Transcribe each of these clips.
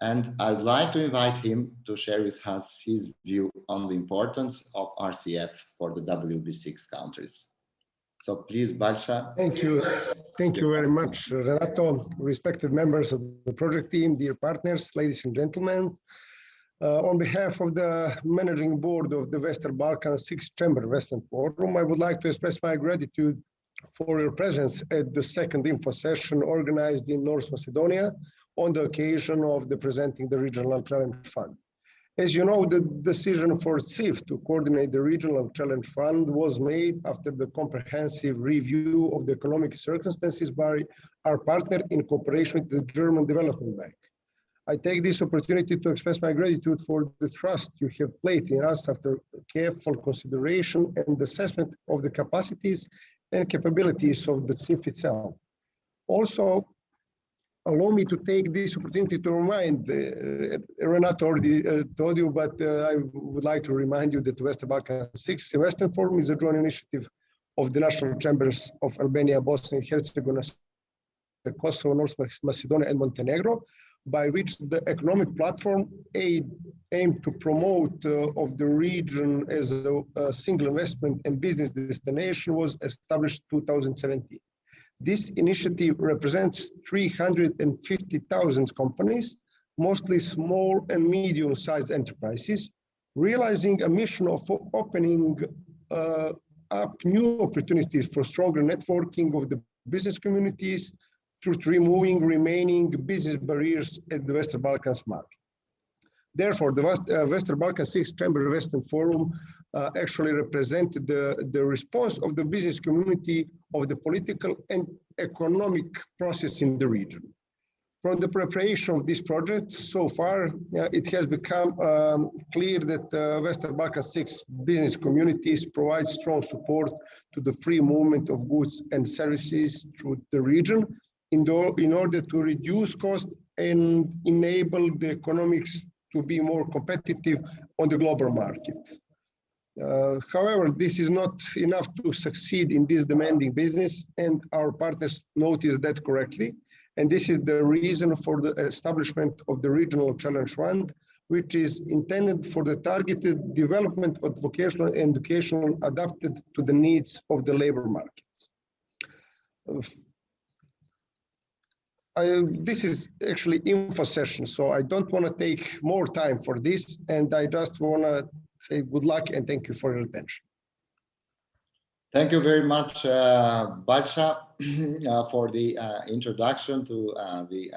And I'd like to invite him to share with us his view on the importance of RCF for the WB6 countries. So please, 𝗪𝗪. Thank you. Thank you very much, Renato. Respected members of the project team, dear partners, ladies and gentlemen. On behalf of the managing board of the Western Balkan Sixth Chamber Investment Forum, I would like to express my gratitude for your presence at the second info session organized in North Macedonia on the occasion of the presenting the Regional Challenge Fund. As you know, the decision for 𝗬𝗵 to coordinate the Regional Challenge Fund was made after the comprehensive review of the economic circumstances by our partner in cooperation with the German Development Bank. I take this opportunity to express my gratitude for the trust you have placed in us after careful consideration and assessment of the capacities and capabilities of the 𝗬𝗵 itself. Also, allow me to take this opportunity to remind, Renato already told you, but I would like to remind you that the Western Balkan Sixth Investment Forum is a joint initiative of the national chambers of Albania, Bosnia and Herzegovina, Kosovo, North Macedonia, and Montenegro, by which the economic platform aimed to promote of the region as a single investment and business destination was established in 2017. This initiative represents 350,000 companies, mostly small and medium-sized enterprises, realizing a mission of opening up new opportunities for stronger networking of the business communities through removing remaining business barriers at the Western Balkans market. Therefore, the Western Balkan Sixth Chamber Investment Forum actually represented the response of the business community of the political and economic process in the region. From the preparation of this project so far, it has become clear that the Western Balkan Sixth business communities provide strong support to the free movement of goods and services through the region in order to reduce costs and enable the economics to be more competitive on the global market. However, this is not enough to succeed in this demanding business, and our partners noticed that correctly. And this is the reason for the establishment of the Regional Challenge Fund, which is intended for the targeted development of vocational and educational adapted to the needs of the labor markets. This is actually info session, so I don't want to take more time for this, and I just want to say good luck and thank you for your attention. Thank you very much, 𝗪𝗪, for the introduction to the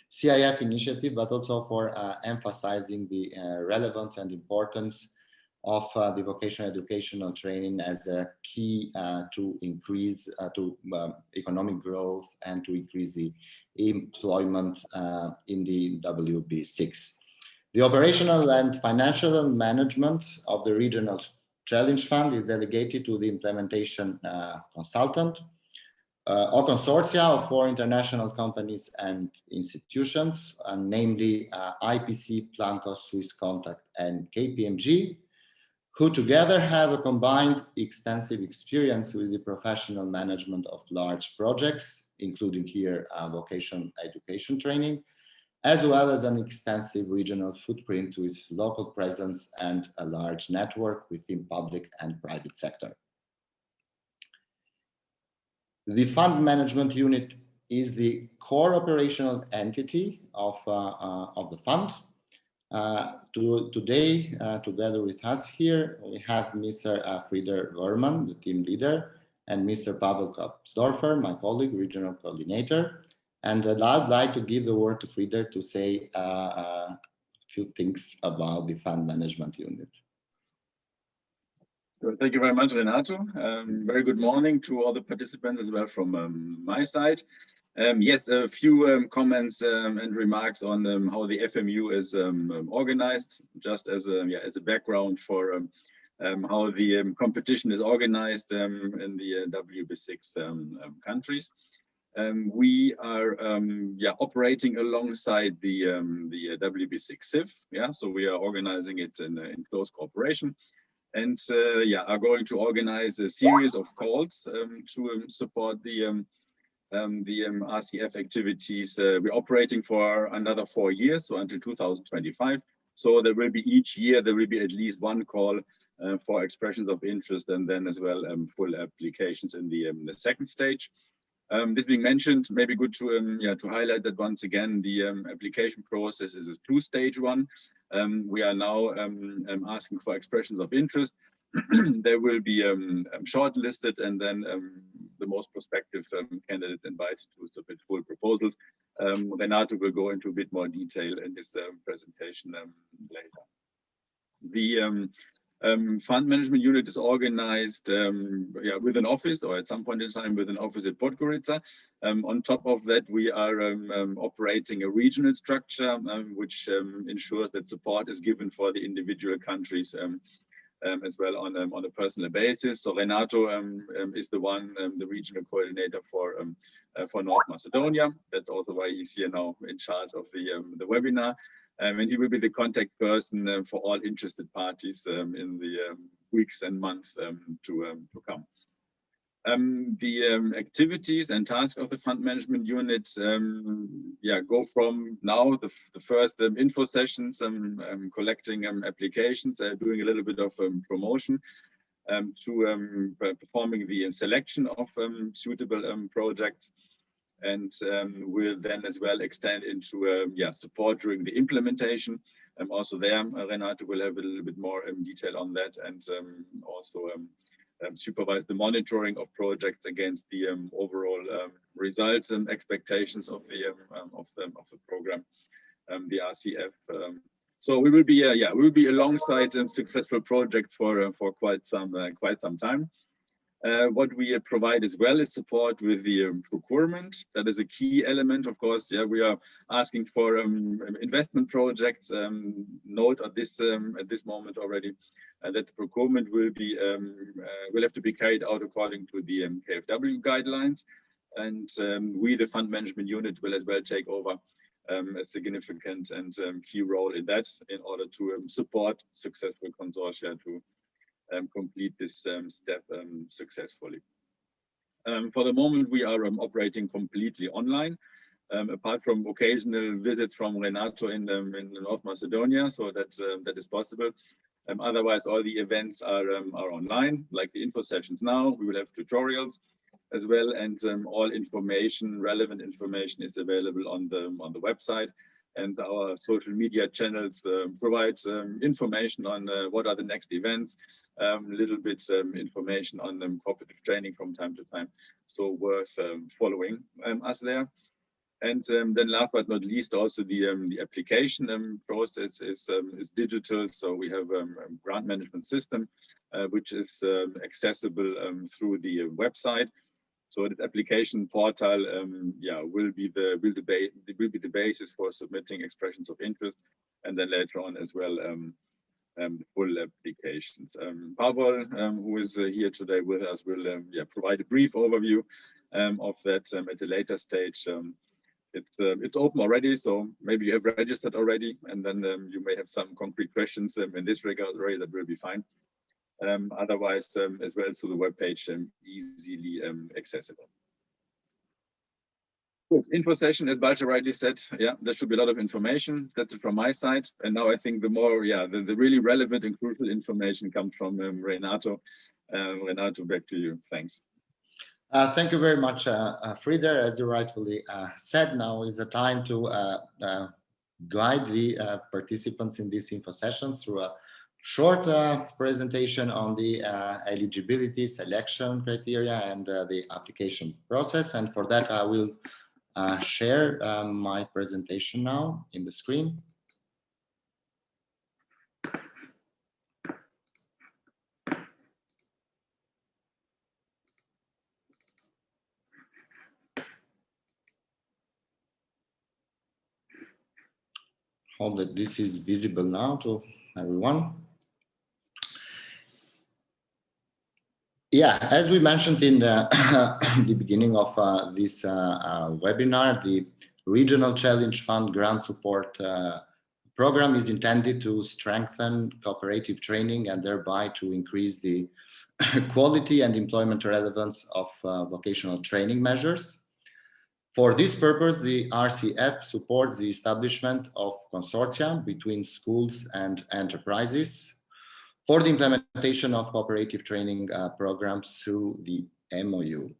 CIF initiative, but also for emphasizing the relevance and importance of the vocational educational training as a key to increase economic growth and to increase the employment in the WB6. The operational and financial management of the Regional Challenge Fund is delegated to the implementation consultant or consortia of 4 international companies and institutions, namely IPC, Planco, Swiss Contact, and KPMG, who together have a combined extensive experience with the professional management of large projects, including here vocational education training, as well as an extensive regional footprint with local presence and a large network within public and private sector. The fund management unit is the core operational entity of the fund. Today, together with us here, we have Mr. Frieder Gorman, the team leader, and Mr. Pavel Kopsdorfer, my colleague, regional coordinator. And I'd like to give the word to Frieder to say a few things about the fund management unit. Thank you very much, Renato. Very good morning to all the participants as well from my side. Yes, a few comments and remarks on how the FMU is organized, just as a background for how the competition is organized in the WB6 countries. We are operating alongside the WB6 𝗬𝗵. So we are organizing it in close cooperation, and are going to organize a series of calls to support the the RCF activities. We're operating for another 4 years, so until 2025. So there will be each year, there will be at least one call for expressions of interest, and then as well full applications in the second stage. This being mentioned, maybe good to to highlight that once again, the application process is a 2-stage one. We are now asking for expressions of interest. They will be shortlisted, and then the most prospective candidates invited to submit full proposals. Renato will go into a bit more detail in his presentation later. The fund management unit is organized with an office, or at some point in time with an office at Podgorica. On top of that, we are operating a regional structure, which ensures that support is given for the individual countries as well on a personal basis. So Renato is the one, the regional coordinator for North Macedonia. That's also why he's here now in charge of the webinar. And he will be the contact person for all interested parties in the weeks and months to come. The activities and tasks of the fund management unit go from now the first info sessions, collecting applications, doing a little bit of promotion, to performing the selection of suitable projects, and will then as well extend into support during the implementation. Also there, Renato will have a little bit more detail on that, and also supervise the monitoring of projects against the overall results and expectations of the program, the RCF. So we will be alongside successful projects for quite some time. What we provide as well is support with the procurement. That is a key element, of course. Yeah, we are asking for investment projects. Note at this moment already that the procurement will have to be carried out according to the KfW guidelines, and we, the fund management unit, will as well take over a significant and key role in that, in order to support successful consortia to complete this step successfully. For the moment, we are operating completely online, apart from occasional visits from Renato in North Macedonia, so that is possible. Otherwise, all the events are online, like the info sessions now. We will have tutorials as well, and all information, relevant information, is available on the website. And our social media channels provide information on what are the next events, little bit information on cooperative training from time to time. So worth following us there. And then last but not least, also the application process is digital. So we have a grant management system, which is accessible through the website. So that application portal will be the basis for submitting expressions of interest, and then later on as well full applications. Pavol, who is here today with us, will provide a brief overview of that at a later stage. It's open already, so maybe you have registered already, and then you may have some concrete questions in this regard already. That will be fine. Otherwise, as well through the webpage, easily accessible. Good. Info session, as Balcha rightly said, there should be a lot of information. That's it from my side. And now I think the more, the really relevant and crucial information comes from Renato. Renato, back to you. Thanks. Thank you very much, Frieder. As you rightfully said, now is the time to guide the participants in this info session through a short presentation on the eligibility selection criteria and the application process. And for that, I will share my presentation now in the screen. Hope that this is visible now to everyone. Yeah, as we mentioned in the beginning of this webinar, the Regional Challenge Fund Grant Support Program is intended to strengthen cooperative training and thereby to increase the quality and employment relevance of vocational training measures. For this purpose, the RCF supports the establishment of consortia between schools and enterprises for the implementation of cooperative training programs through the MOU.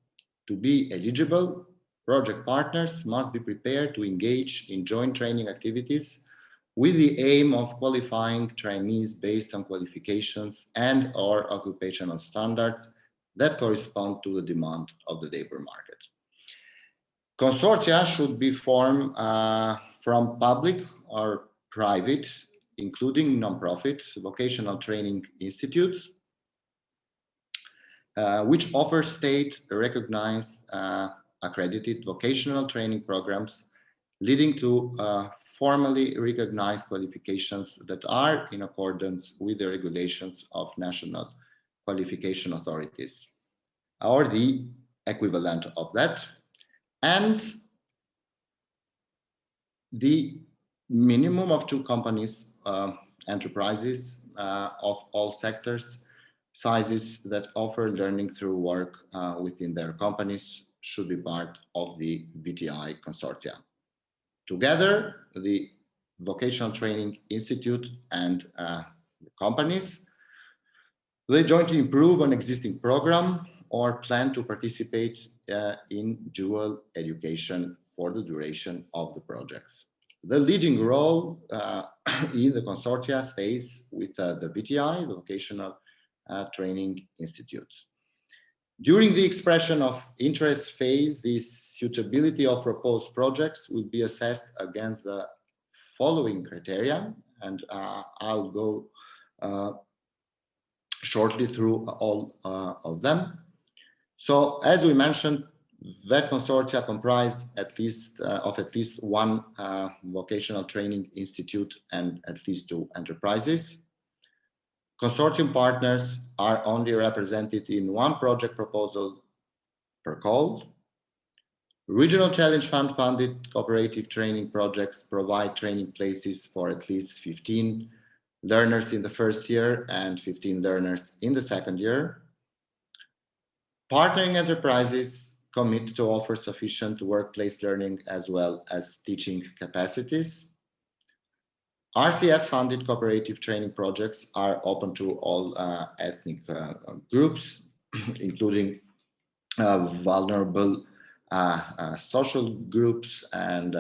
To be eligible, project partners must be prepared to engage in joint training activities with the aim of qualifying trainees based on qualifications and/or occupational standards that correspond to the demand of the labor market. Consortia should be formed from public or private, including non-profit vocational training institutes, which offer state-recognized accredited vocational training programs leading to formally recognized qualifications that are in accordance with the regulations of national qualification authorities, or the equivalent of that, and the minimum of 2 companies, enterprises of all sectors, sizes that offer learning through work within their companies should be part of the VTI consortia. Together, the Vocational Training Institute and companies, they jointly improve an existing program or plan to participate in dual education for the duration of the project. The leading role in the consortia stays with the VTI, the Vocational Training Institute. During the expression of interest phase, the suitability of proposed projects will be assessed against the following criteria, and I'll go shortly through all of them. So, as we mentioned, that consortia comprise at least 1 vocational training institute and at least 2 enterprises. Consortium partners are only represented in 1 project proposal per call. Regional Challenge Fund funded cooperative training projects provide training places for at least 15 learners in the first year and 15 learners in the second year. Partnering enterprises commit to offer sufficient workplace learning as well as teaching capacities. RCF-funded cooperative training projects are open to all ethnic groups, including vulnerable social groups, and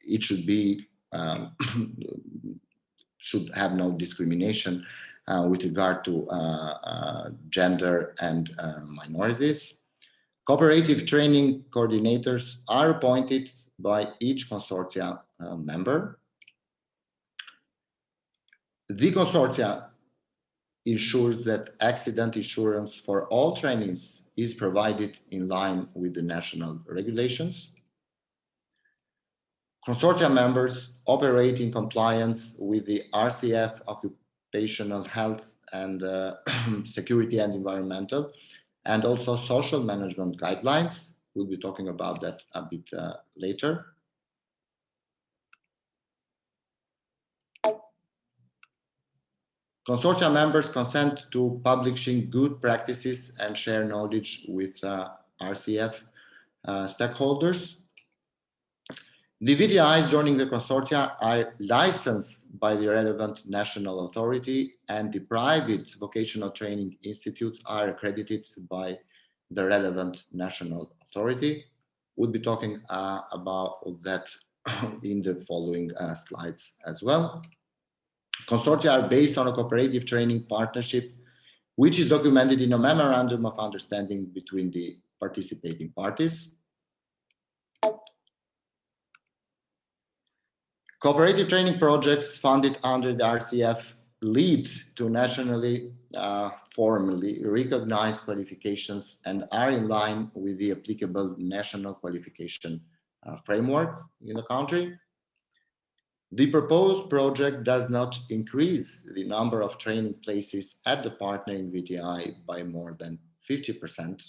it should be should have no discrimination with regard to gender and minorities. Cooperative training coordinators are appointed by each consortia member. The consortia ensures that accident insurance for all trainees is provided in line with the national regulations. Consortia members operate in compliance with the RCF occupational health and security and environmental, and also social management guidelines. We'll be talking about that a bit later. Consortia members consent to publishing good practices and share knowledge with RCF stakeholders. The VTIs joining the consortia are licensed by the relevant national authority, and the private vocational training institutes are accredited by the relevant national authority. We'll be talking about that in the following slides as well. Consortia are based on a cooperative training partnership, which is documented in a memorandum of understanding between the participating parties. Cooperative training projects funded under the RCF lead to nationally formally recognized qualifications and are in line with the applicable national qualification framework in the country. The proposed project does not increase the number of training places at the partnering VTI by more than 50%.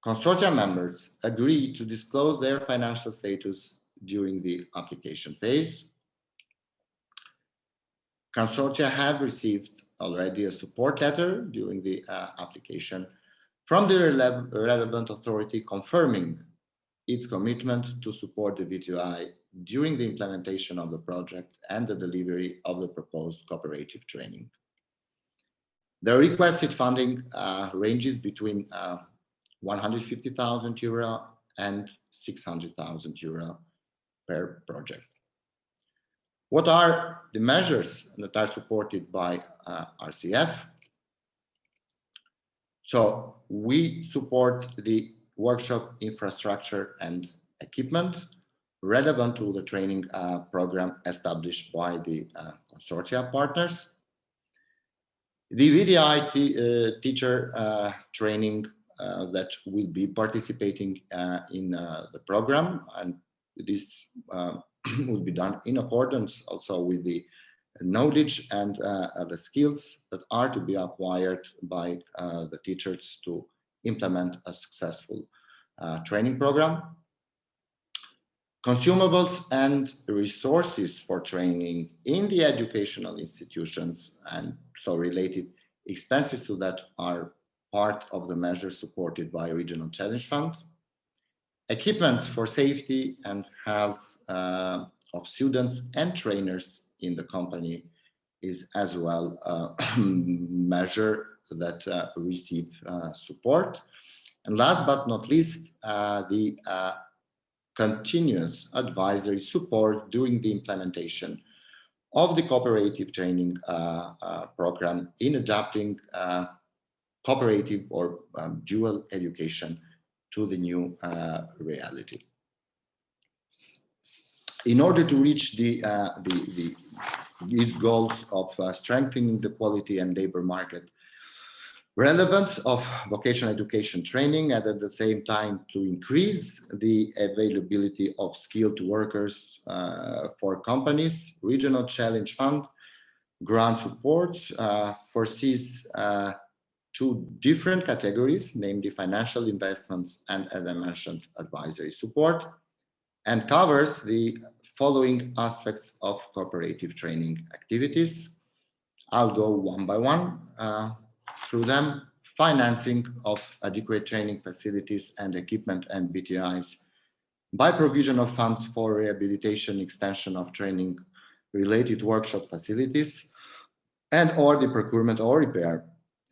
Consortia members agree to disclose their financial status during the application phase. Consortia have received already a support letter during the application from the relevant authority confirming its commitment to support the VTI during the implementation of the project and the delivery of the proposed cooperative training. The requested funding ranges between €150,000 and €600,000 per project. What are the measures that are supported by RCF? So we support the workshop infrastructure and equipment relevant to the training program established by the consortia partners. The VTI teacher training that will be participating in the program, and this will be done in accordance also with the knowledge and the skills that are to be acquired by the teachers to implement a successful training program. Consumables and resources for training in the educational institutions and so related expenses to that are part of the measures supported by Regional Challenge Fund. Equipment for safety and health of students and trainers in the company is as well a measure that receive support. And last but not least, the continuous advisory support during the implementation of the cooperative training program in adapting cooperative or dual education to the new reality. In order to reach its goals of strengthening the quality and labor market relevance of vocational education training, and at the same time to increase the availability of skilled workers for companies, Regional Challenge Fund grant supports foresees two different categories, namely financial investments and, as I mentioned, advisory support, and covers the following aspects of cooperative training activities. I'll go one by one through them. Financing of adequate training facilities and equipment and BTIs by provision of funds for rehabilitation, extension of training related workshop facilities, and or the procurement or repair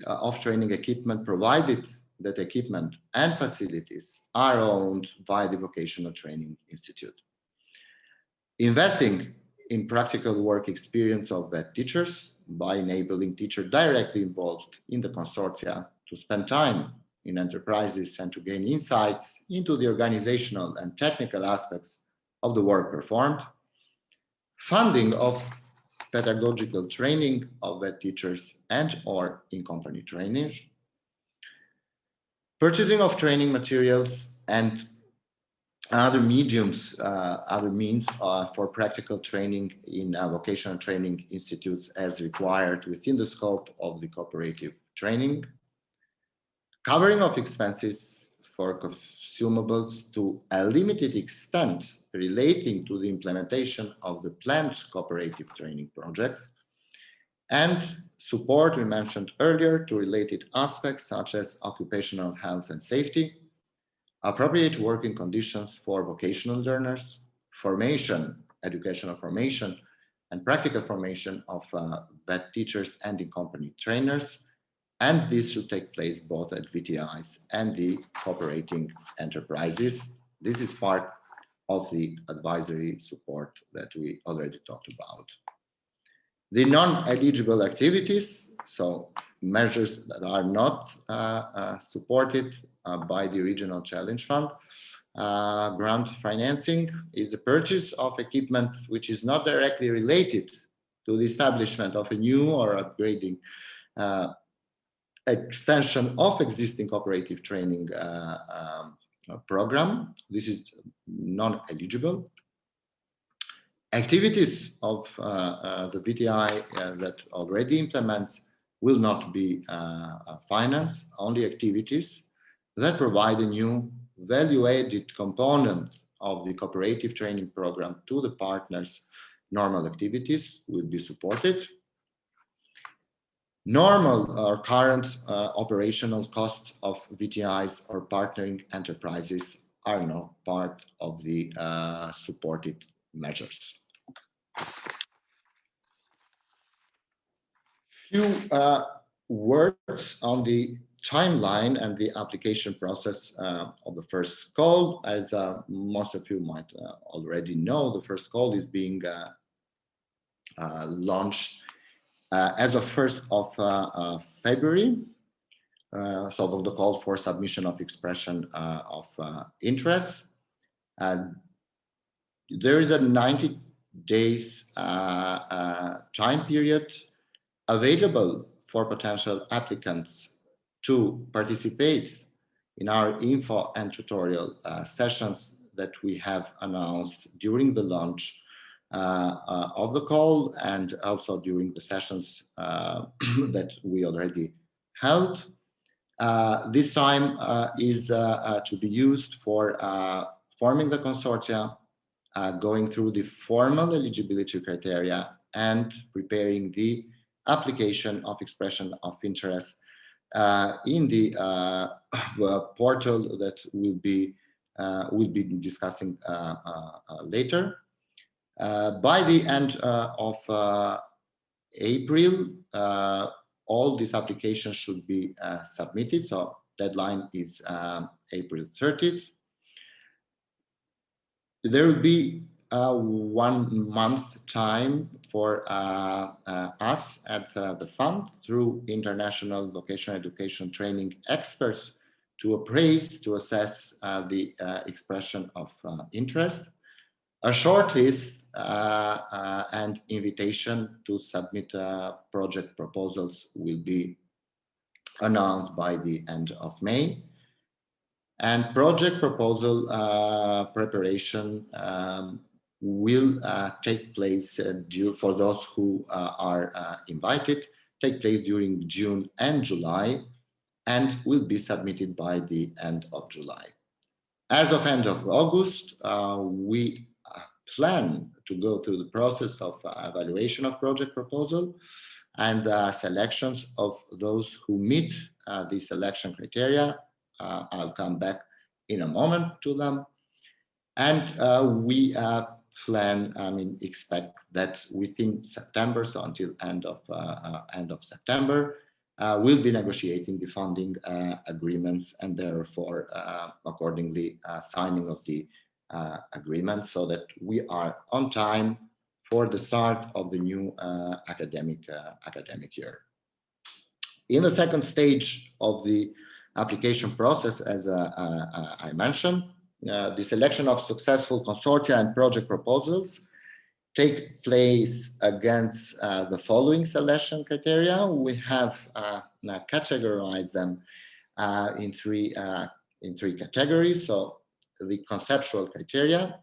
of training equipment, provided that equipment and facilities are owned by the Vocational Training Institute. Investing in practical work experience of VET teachers by enabling teachers directly involved in the consortia to spend time in enterprises and to gain insights into the organizational and technical aspects of the work performed. Funding of pedagogical training of VET teachers and or in-company trainers. Purchasing of training materials and other mediums, other means for practical training in vocational training institutes as required within the scope of the cooperative training. Covering of expenses for consumables to a limited extent relating to the implementation of the planned cooperative training project. And support we mentioned earlier to related aspects such as occupational health and safety, appropriate working conditions for vocational learners, formation, educational formation, and practical formation of VET teachers and in-company trainers. And this should take place both at VTIs and the cooperating enterprises. This is part of the advisory support that we already talked about. The non-eligible activities, so measures that are not supported by the Regional Challenge Fund, grant financing is the purchase of equipment which is not directly related to the establishment of a new or upgrading extension of existing cooperative training program. This is non-eligible. Activities of the VTI that already implements will not be financed, only activities that provide a new value-added component of the cooperative training program to the partners' normal activities will be supported. Normal or current operational costs of VTIs or partnering enterprises are not part of the supported measures. Few words on the timeline and the application process of the first call. As most of you might already know, the first call is being launched as of 1st of February. So the call for submission of expression of interest. There is a 90 days time period available for potential applicants to participate in our info and tutorial sessions that we have announced during the launch of the call, and also during the sessions that we already held. This time is to be used for forming the consortia, going through the formal eligibility criteria, and preparing the application of expression of interest in the portal that we'll be discussing later. By the end of April, all these applications should be submitted. So deadline is April 30th. There will be 1 month time for us at the fund through international vocational education training experts to appraise, to assess the expression of interest. A shortlist and invitation to submit project proposals will be announced by the end of May. And project proposal preparation will take place for those who are invited, take place during June and July, and will be submitted by the end of July. As of end of August, we plan to go through the process of evaluation of project proposal and selections of those who meet the selection criteria. I'll come back in a moment to them. And we expect that within September, so until end of September, we'll be negotiating the funding agreements, and therefore accordingly signing of the agreement, so that we are on time for the start of the new academic year. In the second stage of the application process, as I mentioned, the selection of successful consortia and project proposals take place against the following selection criteria. We have categorized them in three categories. So the conceptual criteria,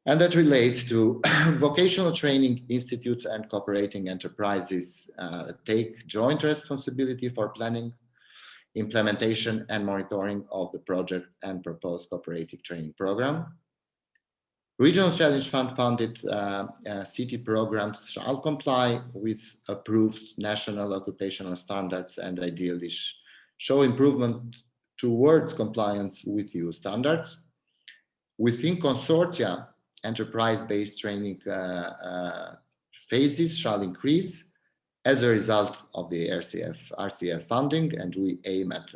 and that relates to vocational training institutes and cooperating enterprises take joint responsibility for planning, implementation, and monitoring of the project and proposed cooperative training program. Regional Challenge Fund funded city programs shall comply with approved national occupational standards and ideally show improvement towards compliance with EU standards. Within consortia, enterprise-based training phases shall increase as a result of the RCF funding, and we aim at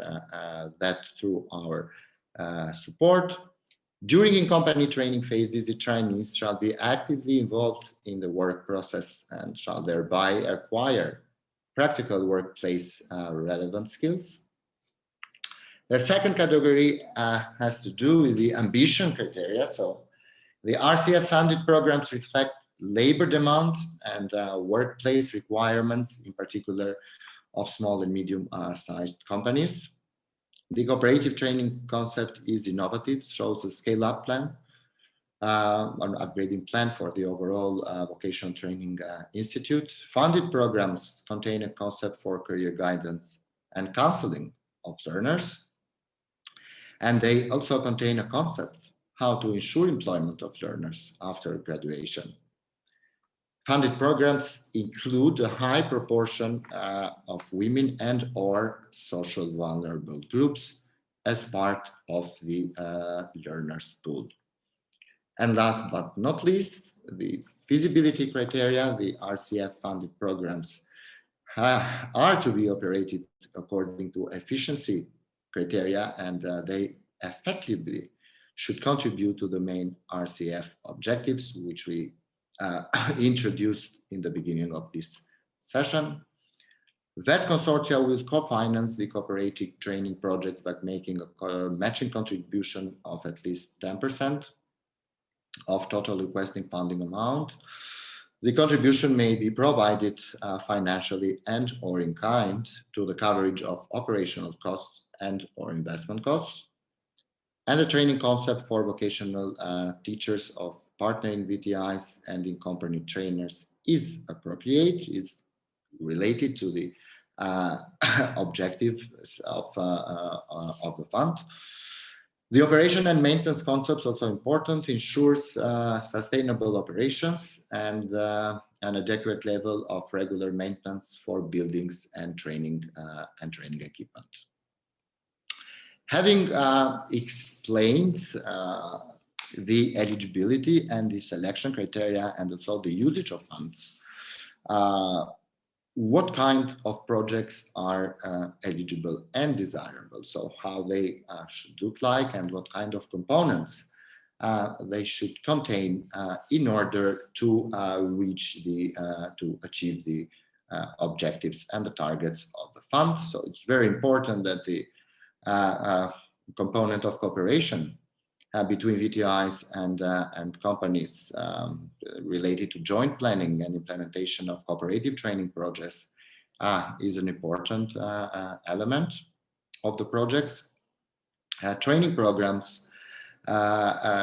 that through our support. During in-company training phases, the trainees shall be actively involved in the work process and shall thereby acquire practical workplace relevant skills. The second category has to do with the ambition criteria. So the RCF funded programs reflect labor demand and workplace requirements, in particular of small and medium sized companies. The cooperative training concept is innovative, shows a scale-up plan, an upgrading plan for the overall Vocational Training Institute. Funded programs contain a concept for career guidance and counseling of learners. And they also contain a concept how to ensure employment of learners after graduation. Funded programs include a high proportion of women and/or social vulnerable groups, as part of the learners pool. And last but not least, the feasibility criteria. The RCF funded programs are to be operated according to efficiency criteria, and they effectively should contribute to the main RCF objectives, which we introduced in the beginning of this session. That consortia will co-finance the cooperative training projects by making a matching contribution of at least 10% of total requesting funding amount. The contribution may be provided financially and or in kind to the coverage of operational costs and or investment costs. And the training concept for vocational teachers of partnering VTIs and in-company trainers is appropriate, is related to the objective of the fund. The operation and maintenance concepts also important, ensures sustainable operations and an adequate level of regular maintenance for buildings and training equipment. Having explained the eligibility and the selection criteria and also the usage of funds, what kind of projects are eligible and desirable? So how they should look like and what kind of components they should contain in order to to achieve the objectives and the targets of the fund. So it's very important that the component of cooperation between VTIs and companies related to joint planning and implementation of cooperative training projects is an important element of the projects. Training programs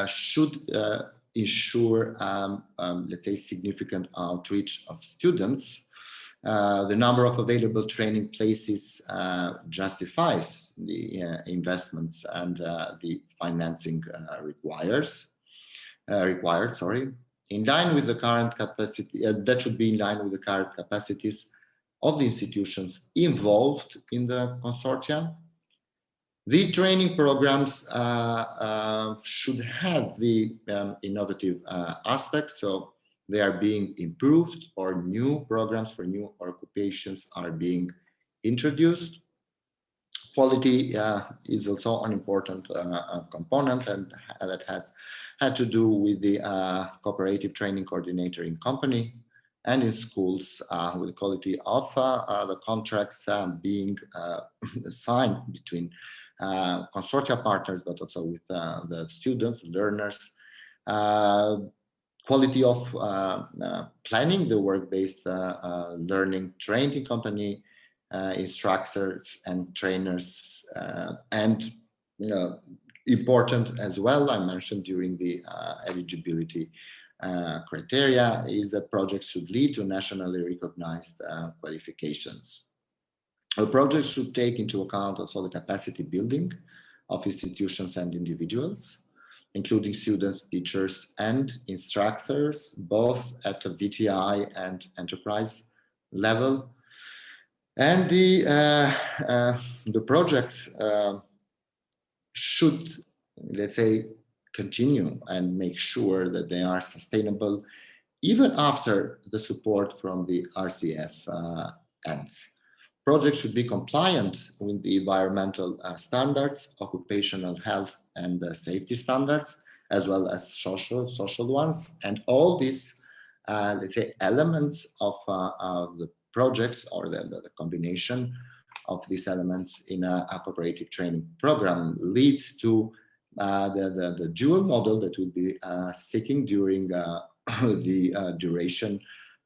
should ensure, let's say, significant outreach of students. The number of available training places justifies the investments and the financing required. In line with the current capacity, that should be in line with the current capacities of the institutions involved in the consortia. The training programs should have the innovative aspects, so they are being improved or new programs for new occupations are being introduced. Quality is also an important component, and that has had to do with the cooperative training coordinator in company and in schools, with the quality of the contracts being signed between consortia partners, but also with the students, learners. Quality of planning, the work-based learning trained in company, instructors and trainers, and important as well, I mentioned during the eligibility criteria, is that projects should lead to nationally recognized qualifications. The projects should take into account also the capacity building of institutions and individuals, including students, teachers, and instructors, both at the VTI and enterprise level. And the project should, let's say, continue and make sure that they are sustainable even after the support from the RCF ends. Projects should be compliant with the environmental standards, occupational health and safety standards, as well as social ones. And all these, let's say, elements of the projects, or the combination of these elements in a cooperative training program, leads to the dual model that we'll be seeking during the duration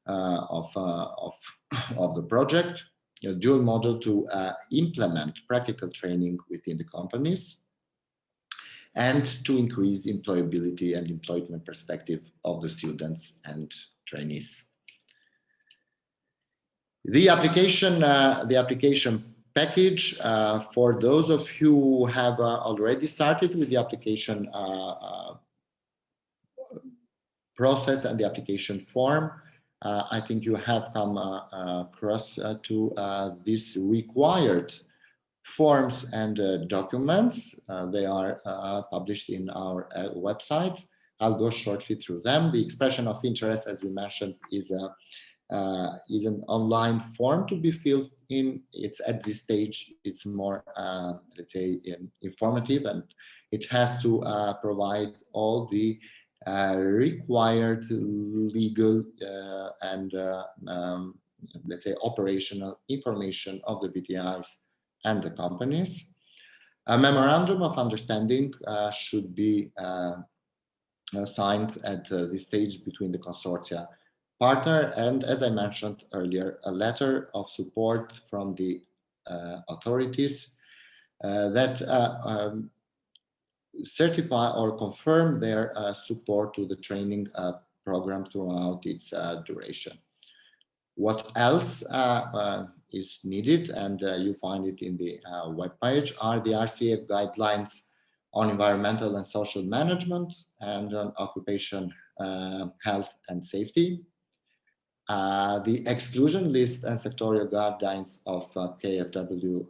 of the project. A dual model to implement practical training within the companies and to increase employability and employment perspective of the students and trainees. The application package, for those of you who have already started with the application process and the application form, I think you have come across to this required forms and documents. They are published in our website. I'll go shortly through them. The expression of interest, as we mentioned, is an online form to be filled in. It's at this stage, it's more, let's say, informative, and it has to provide all the required legal and let's say operational information of the VTIs and the companies. A memorandum of understanding should be signed at this stage between the consortia partner and, as I mentioned earlier, a letter of support from the authorities that certify or confirm their support to the training program throughout its duration. What else is needed, and you find it in the webpage, are the RCF guidelines on environmental and social management and on occupation health and safety, the exclusion list and sectorial guidelines of KfW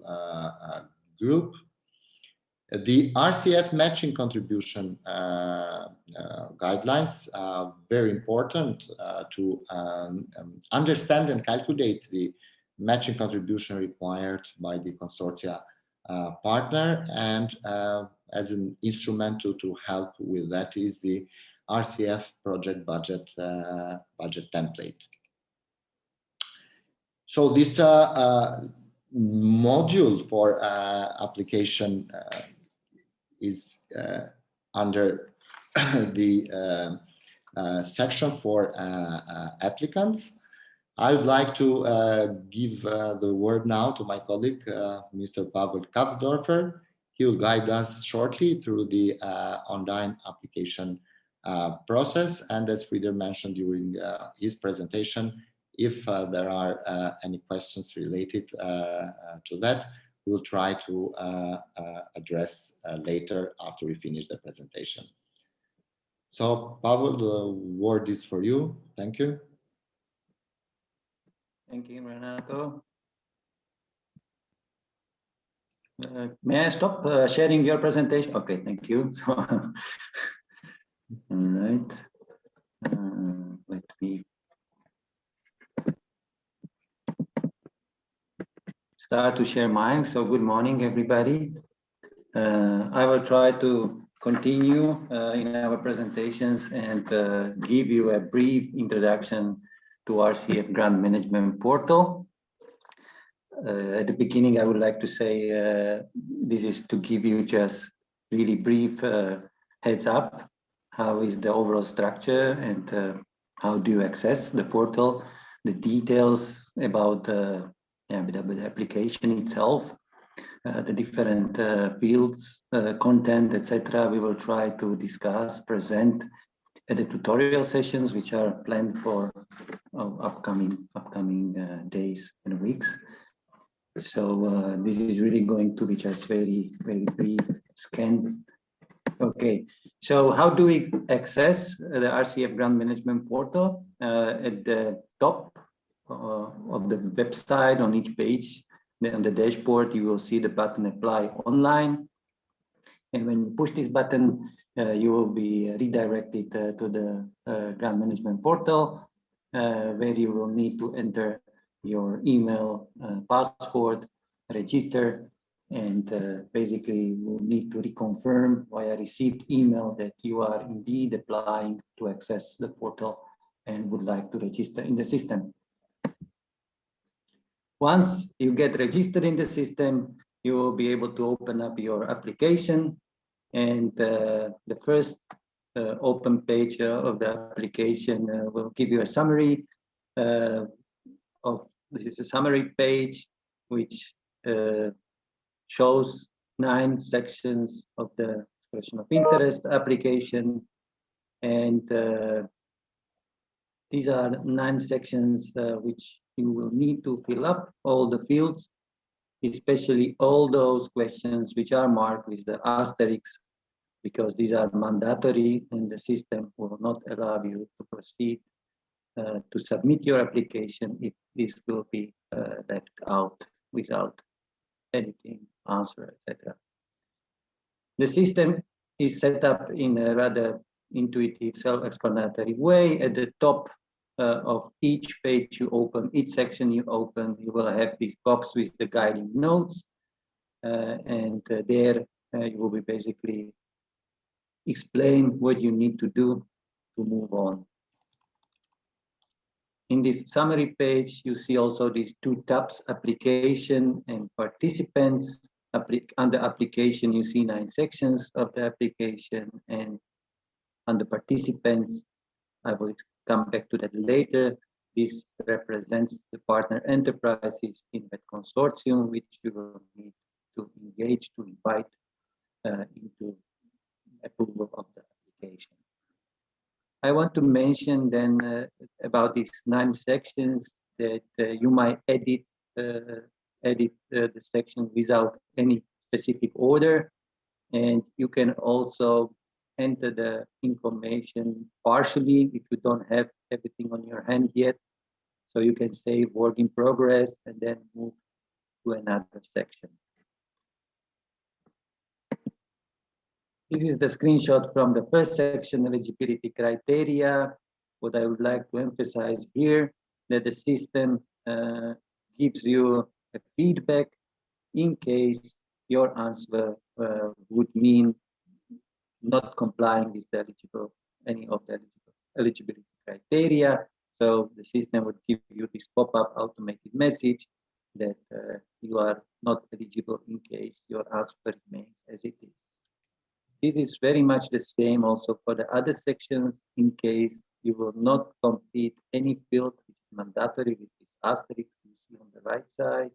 group, the RCF matching contribution guidelines are very important to understand and calculate the matching contribution required by the consortia partner, and as an instrument to help with that is the RCF project budget template. So this module for application is under the section for applicants. I would like to give the word now to my colleague, Mr. Pavel Kapsdorfer. He will guide us shortly through the online application process. And as Frieder mentioned during his presentation, if there are any questions related to that, we'll try to address later after we finish the presentation. So, Pavel, the word is for you. Thank you. Thank you, Renato. May I stop sharing your presentation? Okay, thank you. So, all right. Let me start to share mine. So good morning, everybody. I will try to continue in our presentations and give you a brief introduction to RCF Grant Management Portal. At the beginning, I would like to say this is to give you just really brief heads up. How is the overall structure and how do you access the portal? The details about the application itself, the different fields, content, etc. We will try to discuss, present at the tutorial sessions, which are planned for upcoming days and weeks. So this is really going to be just very brief scan. Okay, so how do we access the RCF Grant Management Portal? At the top of the website, on each page, on the dashboard, you will see the button Apply Online. And when you push this button, you will be redirected to the Grant Management Portal, where you will need to enter your email, password, register, and basically you will need to reconfirm via received email that you are indeed applying to access the portal and would like to register in the system. Once you get registered in the system, you will be able to open up your application, and the first open page of the application will give you a summary this is a summary page which shows 9 sections of the expression of interest application, and these are 9 sections which you will need to fill up all the fields, especially all those questions which are marked with the asterisks, because these are mandatory and the system will not allow you to proceed to submit your application if this will be left out without editing, answer, etc. The system is set up in a rather intuitive, self-explanatory way. At the top of each page you open, each section you open, you will have this box with the guiding notes. And there you will be basically explain what you need to do to move on. In this summary page, you see also these two tabs, application and participants. Under application, you see 9 sections of the application, and under participants, I will come back to that later. This represents the partner enterprises in that consortium, which you will need to engage, to invite into approval of the application. I want to mention then about these 9 sections that you might edit the section without any specific order, and you can also enter the information partially if you don't have everything on your hand yet. So you can say work in progress and then move to another section. This is the screenshot from the first section, eligibility criteria. What I would like to emphasize here, that the system gives you a feedback in case your answer would mean not complying with any of the eligibility criteria. So the system would give you this pop-up automated message that you are not eligible in case your answer remains as it is. This is very much the same also for the other sections in case you will not complete any field which is mandatory with this asterisk you see on the right side.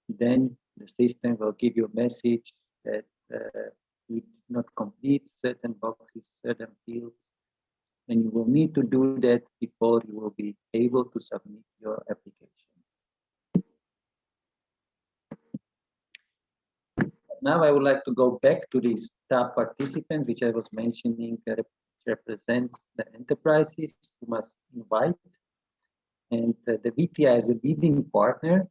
Then the system will give you a message that you did not complete certain boxes, certain fields, and you will need to do that before you will be able to submit your application. Now I would like to go back to this tab participant, which I was mentioning, represents the enterprises who must invite. And the VTI as a leading partner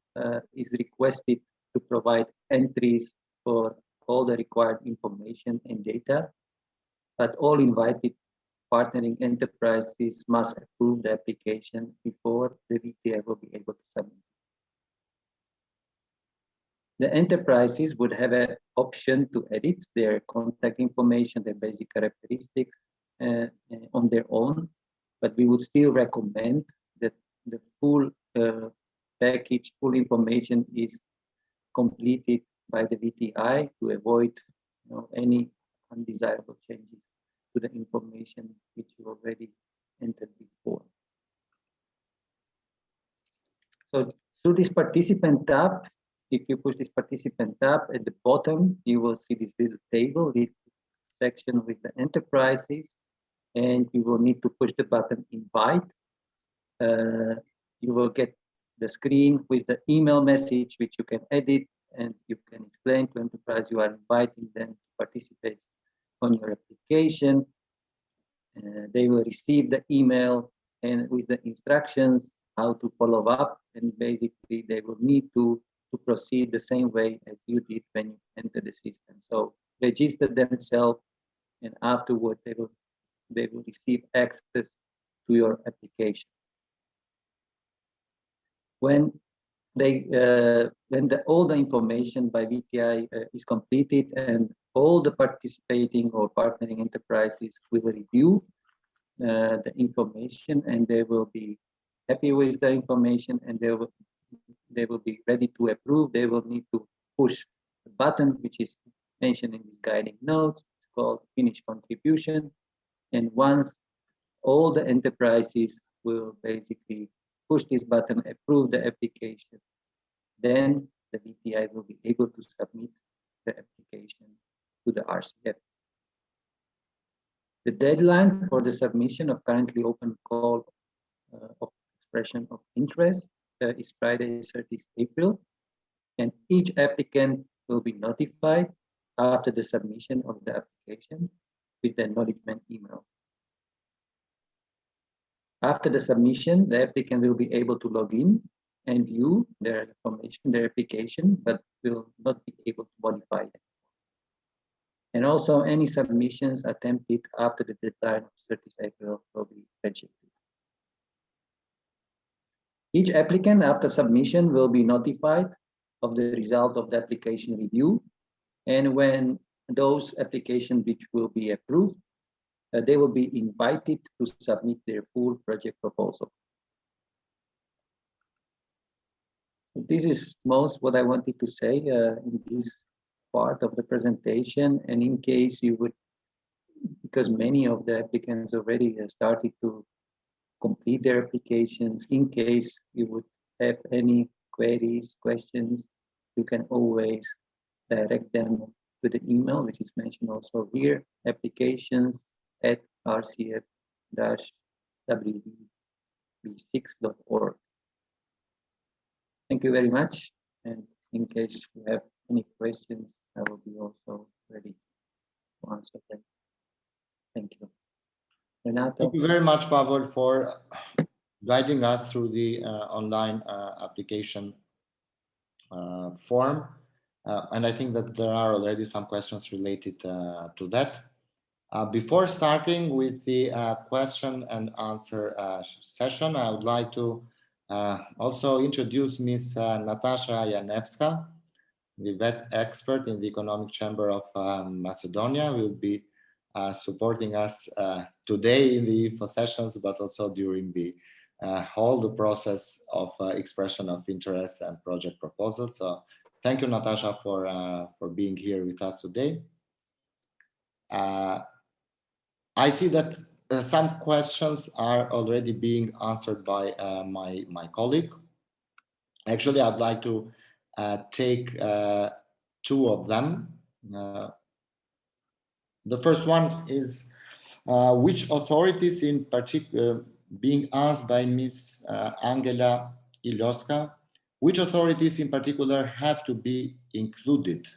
is requested to provide entries for all the required information and data, but all invited partnering enterprises must approve the application before the VTI will be able to submit. The enterprises would have an option to edit their contact information, their basic characteristics on their own, but we would still recommend that the full package, full information is completed by the VTI to avoid any undesirable changes to the information which you already entered before. So through this participant tab, if you push this participant tab at the bottom, you will see this little table, this section with the enterprises, and you will need to push the button invite. You will get the screen with the email message, which you can edit, and you can explain to enterprise you are inviting them to participate on your application. They will receive the email and with the instructions how to follow up, and basically they will need to proceed the same way as you did when you enter the system. So register themselves, and afterward they will receive access to your application. When all the information by VTI is completed and all the participating or partnering enterprises will review the information, and they will be happy with the information, and they will be ready to approve. They will need to push the button, which is mentioned in these guiding notes. It's called Finish Contribution. And once all the enterprises will basically push this button, approve the application, then the VTI will be able to submit the application to the RCF. The deadline for the submission of currently open call of expression of interest is Friday, 30th April, and each applicant will be notified after the submission of the application with the acknowledgement email. After the submission, the applicant will be able to log in and view their information, their application, but will not be able to modify them. And also any submissions attempted after the deadline of 30th April will be rejected. Each applicant after submission will be notified of the result of the application review. And when those applications which will be approved, they will be invited to submit their full project proposal. This is most what I wanted to say in this part of the presentation. And in case you would, because many of the applicants already started to complete their applications, in case you would have any queries, questions, you can always direct them to the email, which is mentioned also here, applications@rcf-wv6.org. Thank you very much. And in case you have any questions, I will be also ready to answer them. Thank you. Renato? Thank you very much, Pavel, for guiding us through the online application form. And I think that there are already some questions related to that. Before starting with the question and answer session, I would like to also introduce Ms. Natasha Janevska, the vet expert in the Economic Chamber of Macedonia, will be supporting us today in the info sessions, but also during the whole process of expression of interest and project proposals. So thank you, Natasha, for being here with us today. I see that some questions are already being answered by my colleague. Actually, I'd like to take two of them. The first one is which authorities in particular, being asked by Ms. Angela Ilioska, which authorities in particular have to be included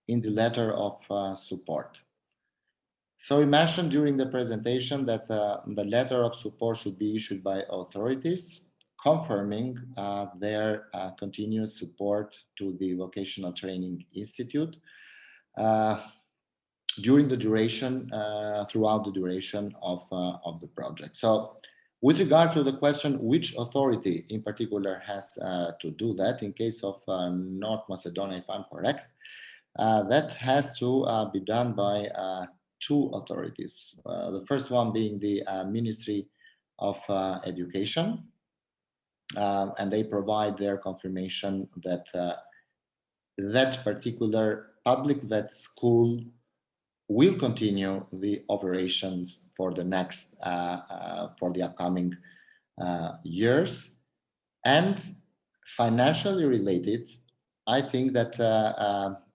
in the letter of support? So we mentioned during the presentation that the letter of support should be issued by authorities confirming their continuous support to the Vocational Training Institute during the duration, throughout the duration of the project. So with regard to the question, which authority in particular has to do that, in case of North Macedonia, if I'm correct, that has to be done by two authorities. The first one being the Ministry of Education, and they provide their confirmation that that particular public vet school will continue the operations for the next, for the upcoming years. And financially related, I think that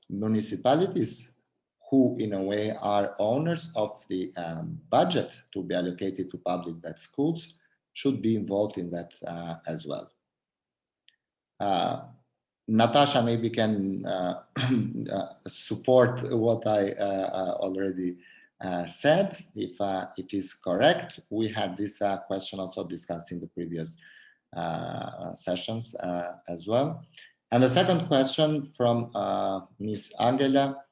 municipalities who in a way are owners of the budget to be allocated to public vet schools should be involved in that as well. Natasha maybe can support what I already said, if it is correct. We had this question also discussed in the previous sessions as well. And the second question from Ms. Angela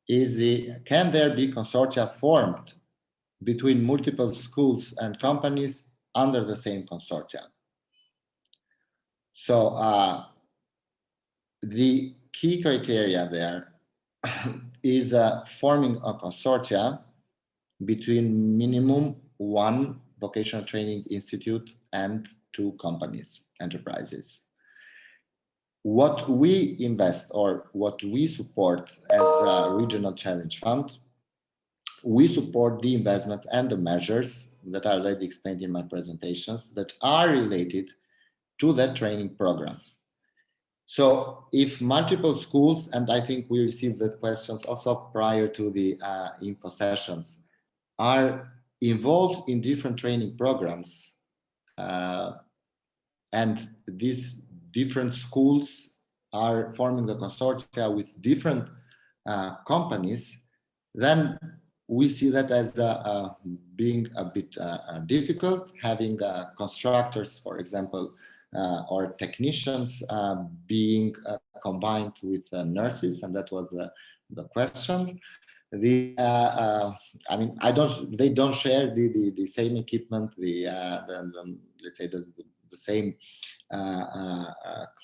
is, can there be consortia formed between multiple schools and companies under the same consortia? So the key criteria there is forming a consortia between minimum one vocational training institute and two companies, enterprises. What we invest or what we support as a regional challenge fund, we support the investments and the measures that I already explained in my presentations that are related to that training program. So if multiple schools, and I think we received that questions also prior to the info sessions, are involved in different training programs, and these different schools are forming the consortia with different companies, then we see that as being a bit difficult, having constructors, for example, or technicians being combined with nurses, and that was the question. They don't share the same equipment, let's say the same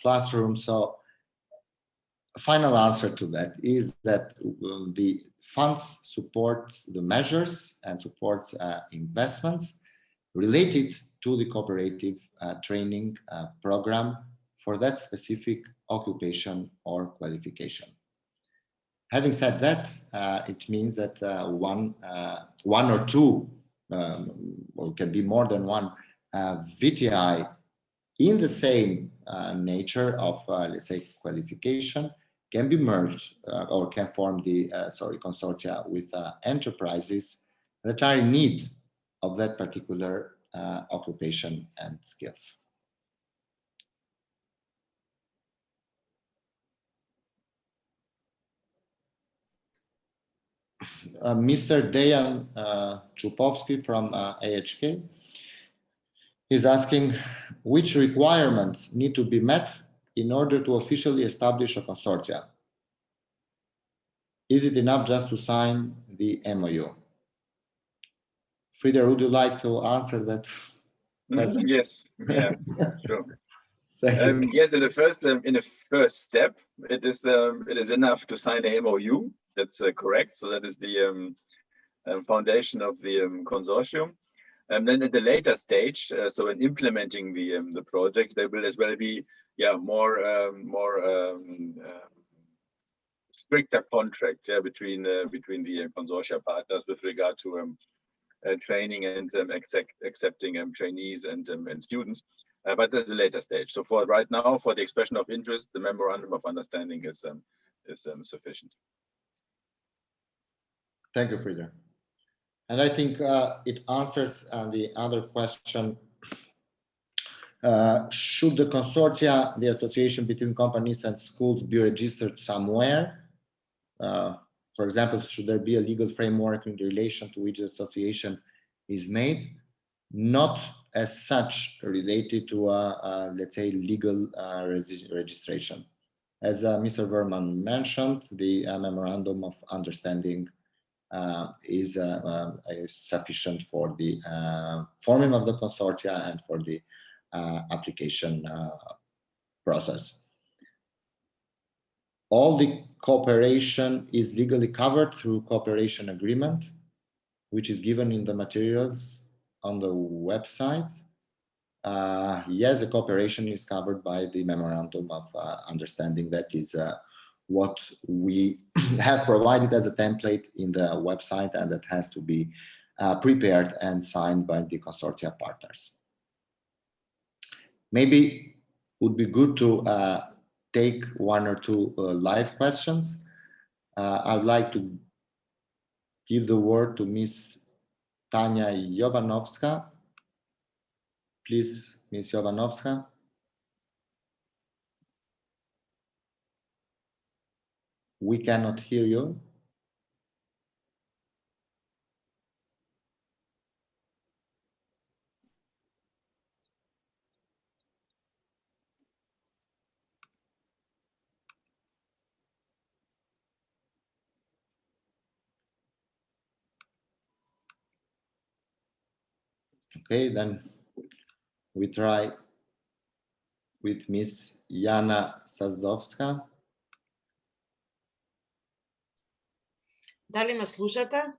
classroom. So final answer to that is that the funds supports the measures and supports investments related to the cooperative training program for that specific occupation or qualification. Having said that, it means that one or two, or it can be more than one VTI in the same nature of, let's say, qualification can be merged or can form the consortia with enterprises that are in need of that particular occupation and skills. Mr. Dejan Čupovski from AHK is asking which requirements need to be met in order to officially establish a consortia. Is it enough just to sign the MOU? Frieder, would you like to answer that question? Yes, yeah, sure. Thank you. Yes, in the first step, it is enough to sign the MOU. That's correct. So that is the foundation of the consortium. And then at the later stage, so in implementing the project, there will as well be more stricter contracts between the consortia partners with regard to training and accepting trainees and students. But at the later stage. So for right now, for the expression of interest, the memorandum of understanding is sufficient. Thank you, Frieder. And I think it answers the other question. Should the consortia, the association between companies and schools, be registered somewhere? For example, should there be a legal framework in relation to which the association is made? Not as such related to let's say, legal registration. As Mr. Ворман mentioned, the memorandum of understanding is sufficient for the forming of the consortia and for the application process. All the cooperation is legally covered through cooperation agreement, which is given in the materials on the website. Yes, the cooperation is covered by the memorandum of understanding. That is what we have provided as a template in the website, and that has to be prepared and signed by the consortia partners. Maybe would be good to take one or two live questions. I would like to give the word to Ms. Tanya Jovanovska. Please, Ms. Jovanovska. We cannot hear you. Okay, then we try with Ms. Jana Sazdovska. Дали ме слушате?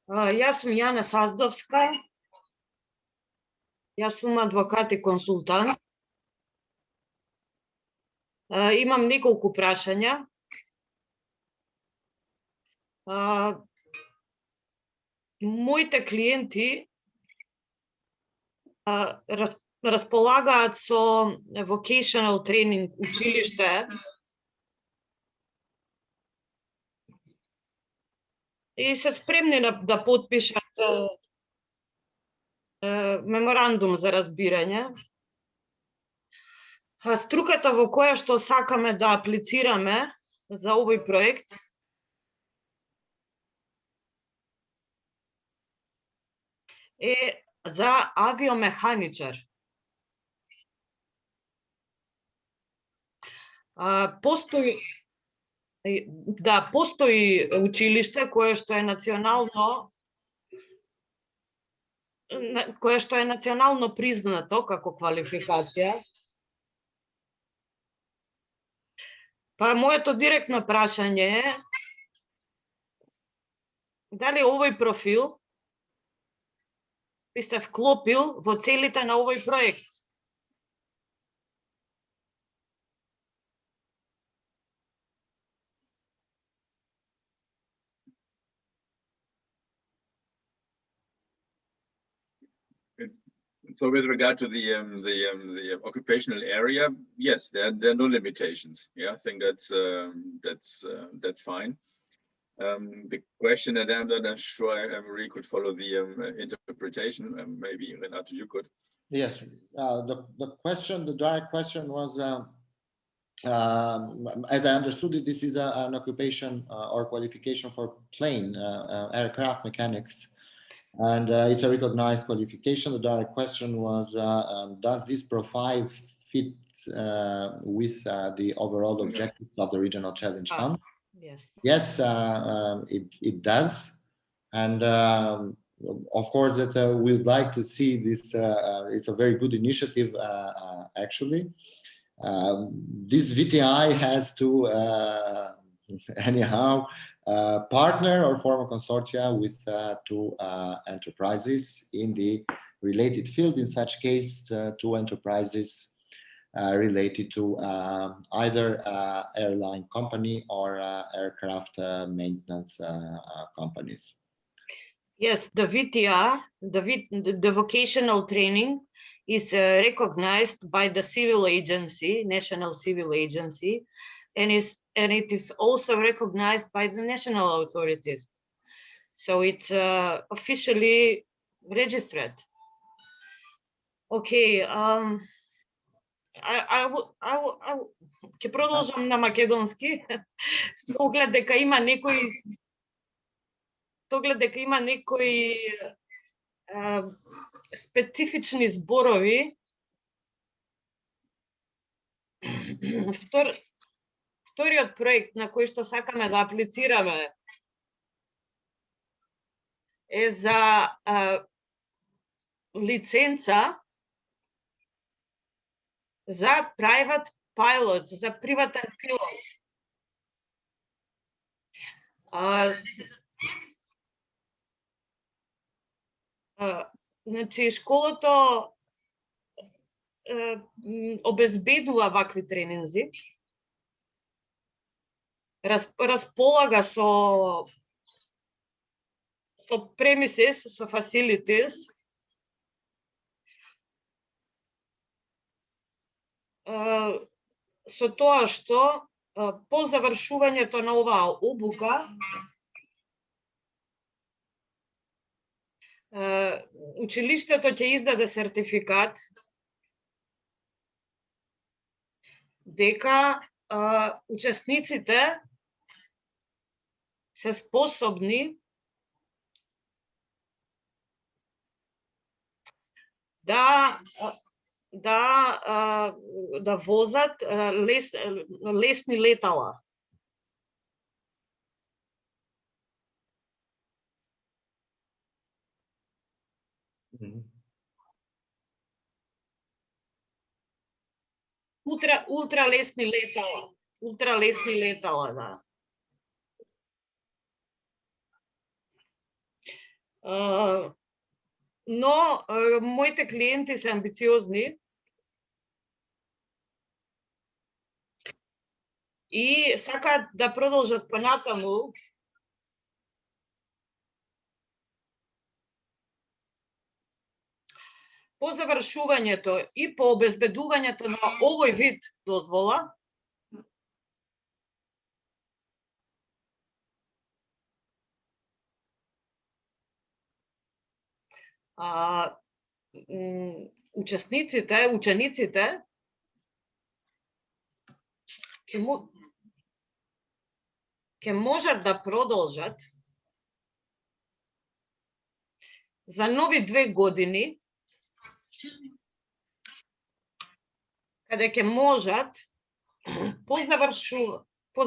Јас сум Јана Саздовска. Јас сум адвокат и консултант. Имам неколку прашања. Моите клиенти располагаат со Vocational Training училиште и се спремни да потпишат меморандум за разбирање. Струката во која што сакаме да аплицираме за овој проект е за авиомеханичар. Постои училиште кое што е национално признато како квалификација. Па моето директно прашање е дали овој профил би се вклопил во целите на овој проект? So with regard to the occupational area, yes, there are no limitations. Yeah, I think that's fine. The question that I'm not sure I really could follow the interpretation. Maybe Renato, you could. Yes, the direct question was, as I understood it, this is an occupation or qualification for plane aircraft mechanics. And it's a recognized qualification. The direct question was, does this profile fit with the overall objectives of the Regional Challenge Fund? Yes. Yes, it does. And of course, that we'd like to see this. It's a very good initiative, actually. This VTI has to, anyhow, partner or form a consortia with two enterprises in the related field. In such case, two enterprises related to either airline company or aircraft maintenance companies. Yes, the VTR, the vocational training is recognized by the civil agency, National Civil Agency, and it is also recognized by the national authorities. So it's officially registered. Okay, ќе продолжам на македонски, со оглед дека има некои специфични зборови. Вториот проект на кој што сакаме да аплицираме е за лиценца за private pilot, за приватен пилот. Значи, школото обезбедува вакви тренинзи, располага со premises, со facilities, со тоа што по завршувањето на оваа обука училиштето ќе издаде сертификат дека учесниците се способни да возат лесни летала. Ултралесни летала, да. Но моите клиенти се амбициозни и сакаат да продолжат понатаму по завршувањето и по обезбедувањето на овој вид дозвола. Учениците ќе можат да продолжат за нови 2 години, каде ќе можат по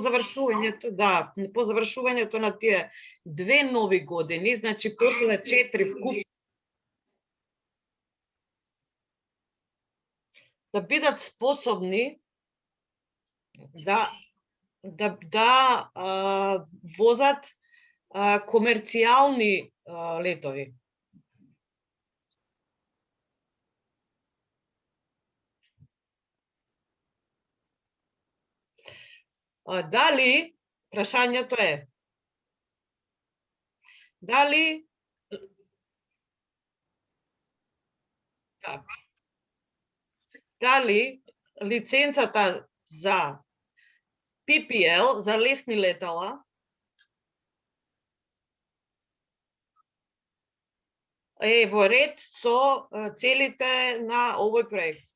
завршувањето на тие 2 нови години, значи после 4 вкупно, да бидат способни да возат комерцијални летови. Дали, прашањето е, дали лиценцата за PPL, за лесни летала, е во ред со целите на овој проект?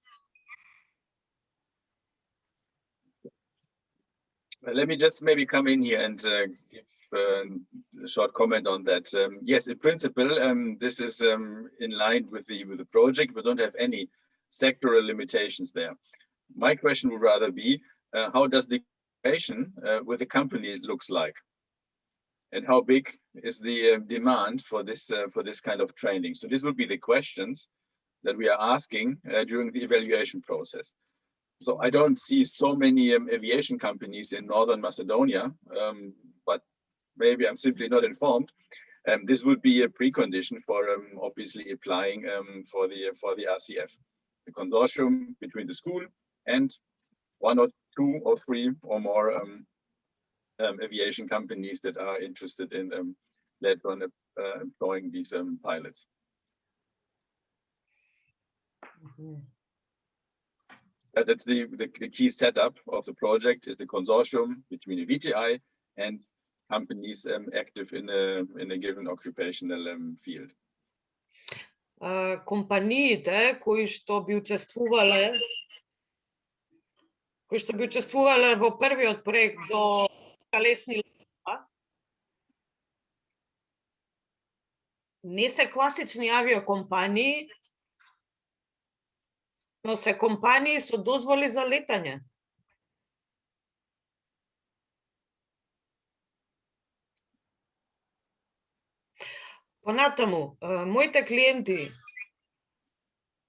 Let me just maybe come in here and give a short comment on that. Yes, in principle, this is in line with the project. We don't have any sectoral limitations there. My question would rather be, how does the cooperation with the company looks like, and how big is the demand for this kind of training? So this would be the questions that we are asking during the evaluation process. So I don't see so many aviation companies in Northern Macedonia, but maybe I'm simply not informed. This would be a precondition for obviously applying for the RCF, the consortium between the school and 1 or 2 or 3 or more aviation companies that are interested in later on employing these pilots. Mm-hmm. That's the key setup of the project, is the consortium between the VTI and companies active in a given occupational field. Компаниите кои што би учествувале во првиот проект до лесни летала не се класични авиокомпании, но се компании со дозволи за летање. Понатаму, моите клиенти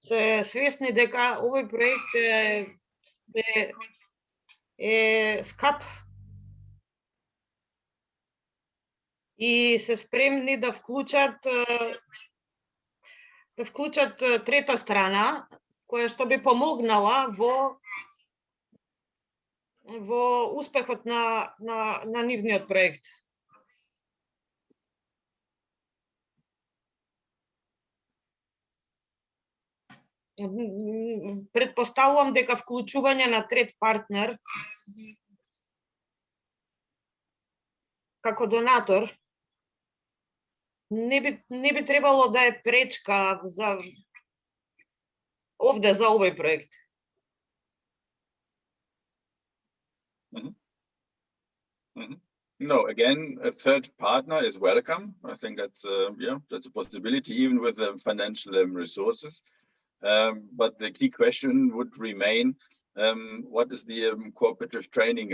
се свесни дека овој проект е скап и се спремни да вклучат трета страна, која што би помогнала во успехот на нивниот проект. Предпоставувам дека вклучување на трет партнер како донатор не би требало да е пречка за овој проект. No, again, a third partner is welcome. I think that's that's a possibility, even with the financial resources. But the key question would remain: what is the cooperative training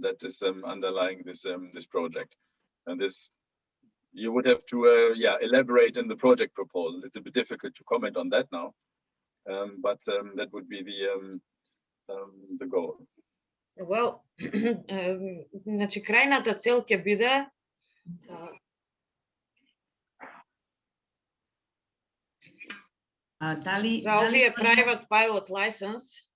that is underlying this project? And this you would have to elaborate in the project proposal. It's a bit difficult to comment on that now, but that would be the goal. Well, значи крајната цел ќе биде за овие private pilot license,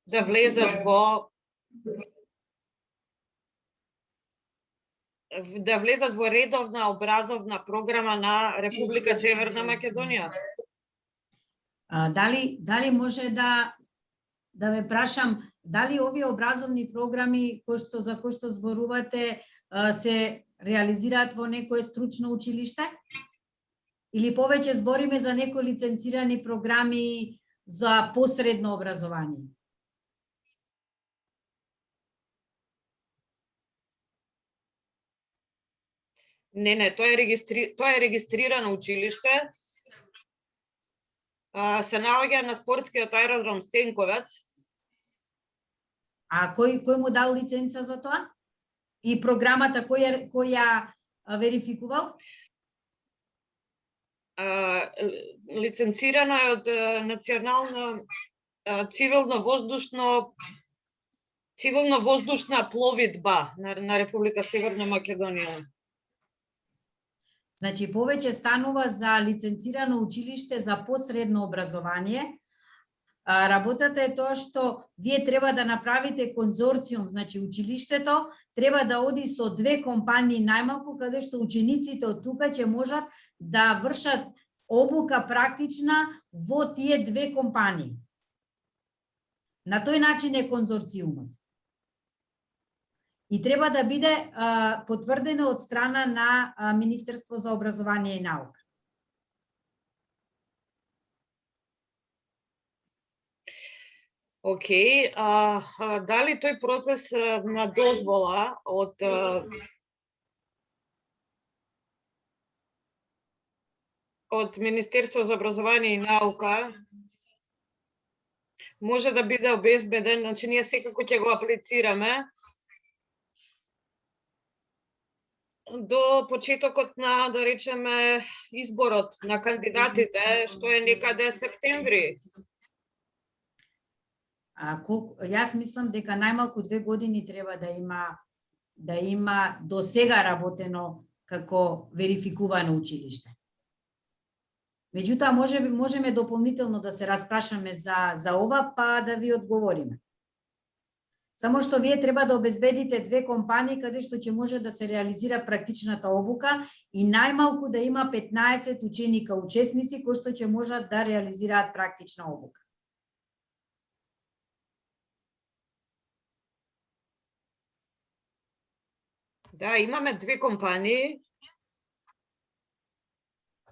да влезат во редовна образовна програма на Република Северна Македонија. Дали може да ве прашам, дали овие образовни програми за кои што зборувате се реализираат во некое стручно училиште? Или повеќе збориме за некои лиценцирани програми за посредно образование? Не, тоа е регистрирано училиште. Се наоѓа на спортскиот аеродром Стенковец. А кој му дал лиценца за тоа? И програмата која верификувал? Лиценцирано е од Национална цивилно-воздушна пловидба на Република Северна Македонија. Значи, повеќе станува за лиценцирано училиште за посредно образование. Работата е тоа што вие треба да направите конзорциум, значи училиштето треба да оди со 2 компании најмалку, каде што учениците од тука ќе можат да вршат обука практична во тие 2 компании. На тој начин е конзорциумот. И треба да биде потврдено од страна на Министерство за образование и наука. Океј, дали тој процес на дозвола од Министерство за образование и наука може да биде обезбеден, значи ние секако ќе го аплицираме до почетокот на, да речеме, изборот на кандидатите, што е некаде септември. Јас мислам дека најмалку 2 години треба да има до сега работено како верификувано училиште. Меѓутоа, можеме дополнително да се распрашаме за ова, па да ви одговориме. Само што вие треба да обезбедите 2 компании каде што ќе може да се реализира практичната обука и најмалку да има 15 ученика учесници кои што ќе можат да реализираат практична обука. Да, имаме 2 компании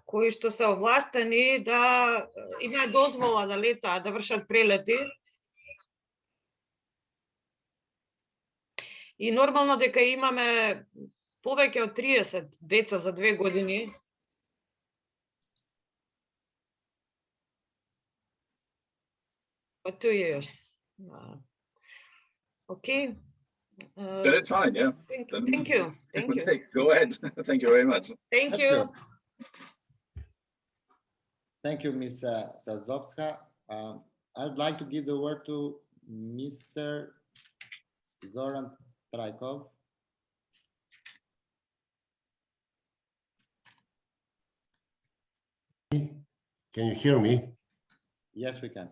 кои што се овластени да имаат дозвола да летаат, да вршат прелети. И нормално дека имаме повеќе од 30 деца за 2 години. For 2 years. Okay. That's fine, yeah. Thank you. Go ahead. Thank you very much. Thank you. Thank you, Ms. Sazdowska. I would like to give the word to Mr. 𝗳𝗏𝗺𝗏𝗀𝗏. Can you hear me? Yes, we can.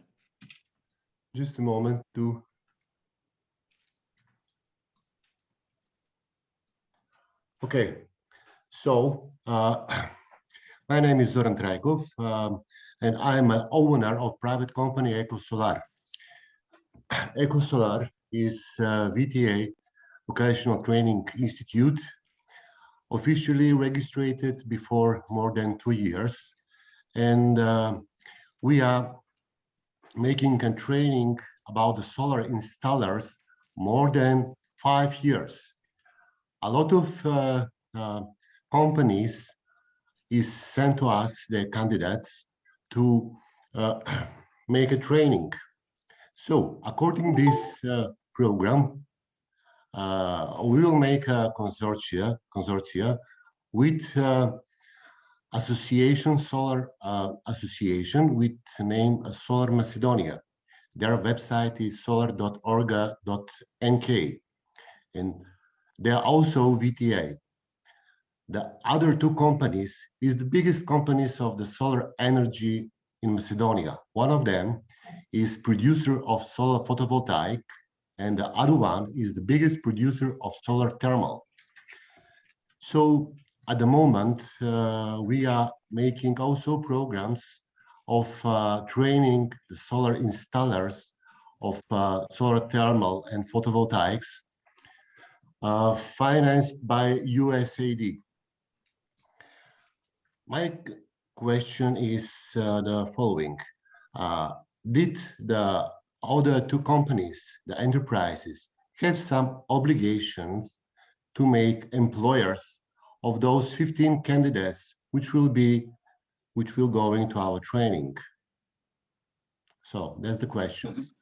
Just a moment to. Okay, so my name is Zoran Trajkov, and I'm an owner of private company 𝗥𝗲𝗴𝗏. 𝗥𝗲𝗴𝗏 is VTA, Vocational Training Institute, officially registered before more than 2 years. And we are making a training about the solar installers more than 5 years. A lot of companies is sent to us, their candidates, to make a training. So according to this program, we will make a consortia with solar association with the name Solar Macedonia. Their website is solar.org.nk, and they are also VTA. The other 2 companies is the biggest companies of the solar energy in Macedonia. One of them is producer of solar photovoltaic, and the other one is the biggest producer of solar thermal. So at the moment, we are making also programs of training the solar installers of solar thermal and photovoltaics, financed by USAID. My question is the following. Did the other 2 companies, the enterprises, have some obligations to make employers of those 15 candidates which will go into our training? So that's the questions.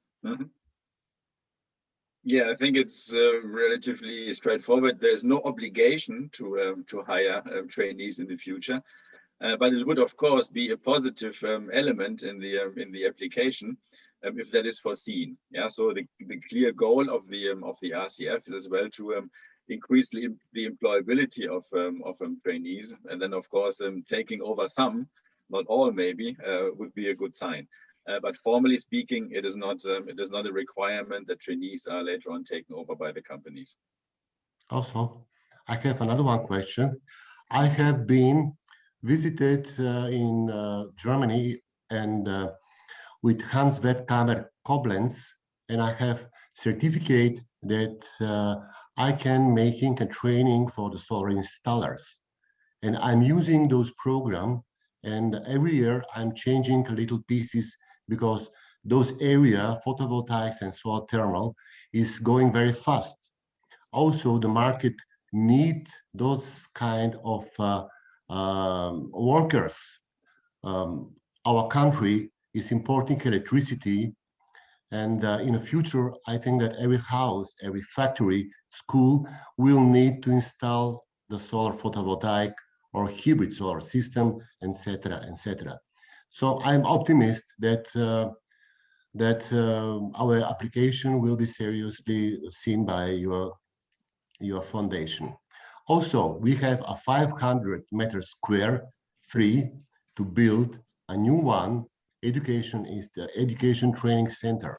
Yeah, I think it's relatively straightforward. There's no obligation to hire trainees in the future, but it would of course be a positive element in the application if that is foreseen. Yeah, so the clear goal of the RCF is as well to increase the employability of trainees, and then of course taking over some, not all maybe, would be a good sign. But formally speaking, it is not a requirement that trainees are later on taken over by the companies. Also, I have another one question. I have been visited in Germany and with 𝗪𝗪𝗀𝗪𝗀𝗀𝗀𝗀𝗀𝗀𝗀𝗀𝗀𝗀, and I have certificate that I can making a training for the solar installers, and I'm using those program, and every year I'm changing a little pieces because those area, photovoltaics and solar thermal, is going very fast. Also, the market need those kind of workers. Our country is importing electricity, and in the future, I think that every house, every factory, school will need to install the solar photovoltaic or hybrid solar system, etc., etc. So I'm optimist that our application will be seriously seen by your foundation. Also, we have a 500 meters square free to build a new one. Education is the education training center.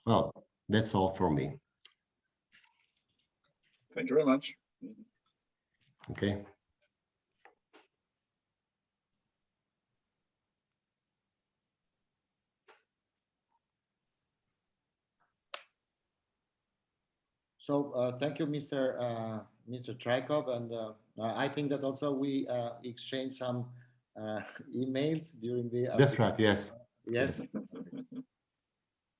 Well, that's all for me. Thank you very much. Okay. So thank you, Mr. 𝗪𝗪𝗀𝗪𝗀𝗀𝗀𝗪, and I think that also we exchanged some emails during the. That's right. Yes. Yes.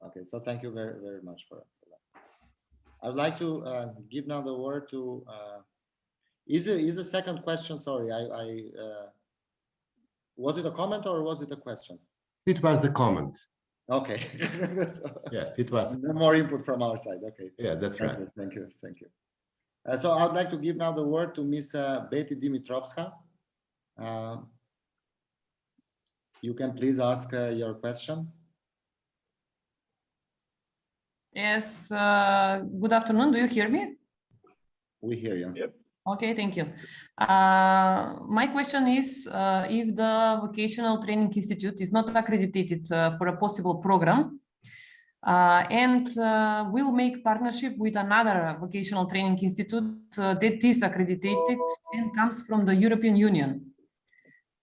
Okay. So thank you very, very much for that. I'd like to give now the word to. Is the second question? Sorry, was it a comment or was it a question? It was the comment. Okay. So, yes, it was. More input from our side. Okay. Yeah, that's right. Thank you. Thank you. So I'd like to give now the word to Ms. Betty Dimitrovska. You can please ask your question. Yes. Good afternoon. Do you hear me? We hear you. Yep. Okay, thank you. My question is if the Vocational Training Institute is not accredited for a possible program and will make partnership with another vocational training institute that is accredited and comes from the European Union.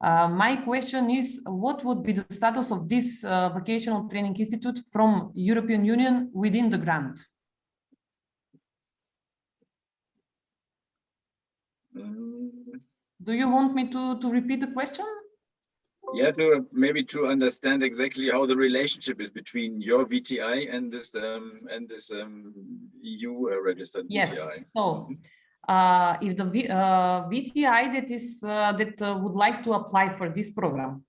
My question is, what would be the status of this vocational training institute from European Union within the grant? Do you want me to repeat the question? Yeah, maybe to understand exactly how the relationship is between your VTI and this EU registered yes. VTI. Yes. So if the VTI that would like to apply for this program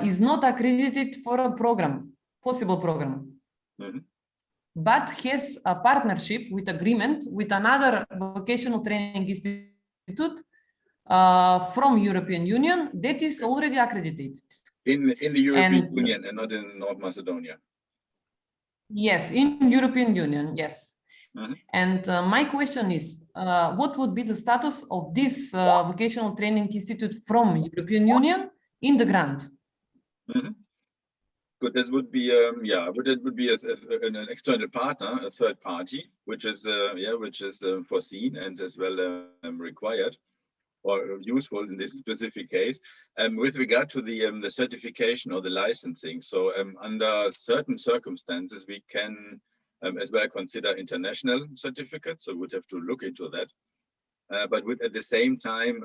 is not accredited for a possible program, but has a partnership with agreement with another vocational training institute from European Union that is already accredited. In the European Union and not in North Macedonia. Yes, in European Union, yes. And my question is, what would be the status of this vocational training institute from European Union in the grant? Good. This would be it would be an external partner, a third party, which is foreseen and as well required or useful in this specific case. With regard to the certification or the licensing, so under certain circumstances we can as well consider international certificates, so we'd have to look into that. But at the same time,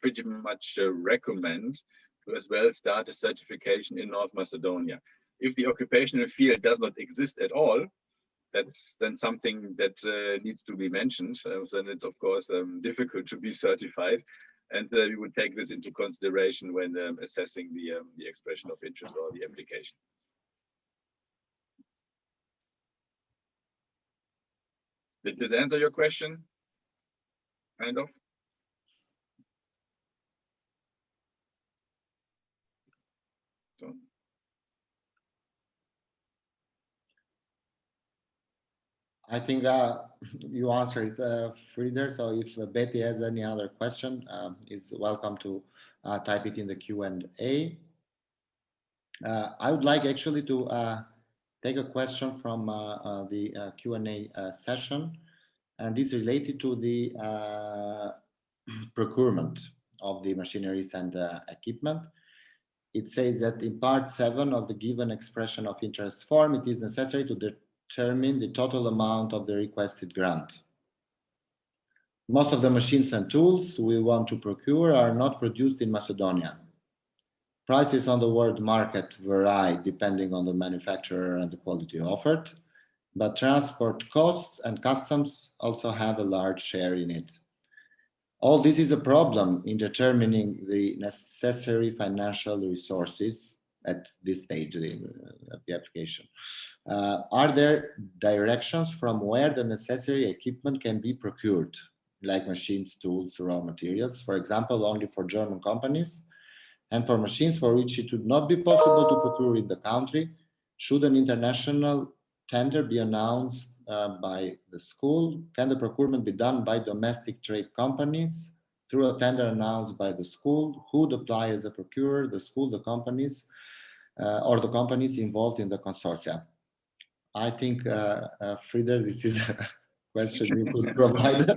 pretty much recommend to as well start a certification in North Macedonia. If the occupational field does not exist at all, that's then something that needs to be mentioned. Then it's of course difficult to be certified, and we would take this into consideration when assessing the expression of interest or the application. Did this answer your question? Kind of. So. I think you answered, Frieder. So if Betty has any other question, is welcome to type it in the Q&A. I would like actually to take a question from the Q&A session, and this is related to the procurement of the machineries and equipment. It says that in part 7 of the given expression of interest form, it is necessary to determine the total amount of the requested grant. Most of the machines and tools we want to procure are not produced in Macedonia. Prices on the world market vary depending on the manufacturer and the quality offered, but transport costs and customs also have a large share in it. All this is a problem in determining the necessary financial resources at this stage of the application. Are there directions from where the necessary equipment can be procured, like machines, tools, raw materials, for example, only for German companies? And for machines for which it would not be possible to procure in the country, should an international tender be announced by the school? Can the procurement be done by domestic trade companies through a tender announced by the school? Who would apply as a procurer, the school, the companies, or the companies involved in the consortia? I think, Frieder, this is a question you could provide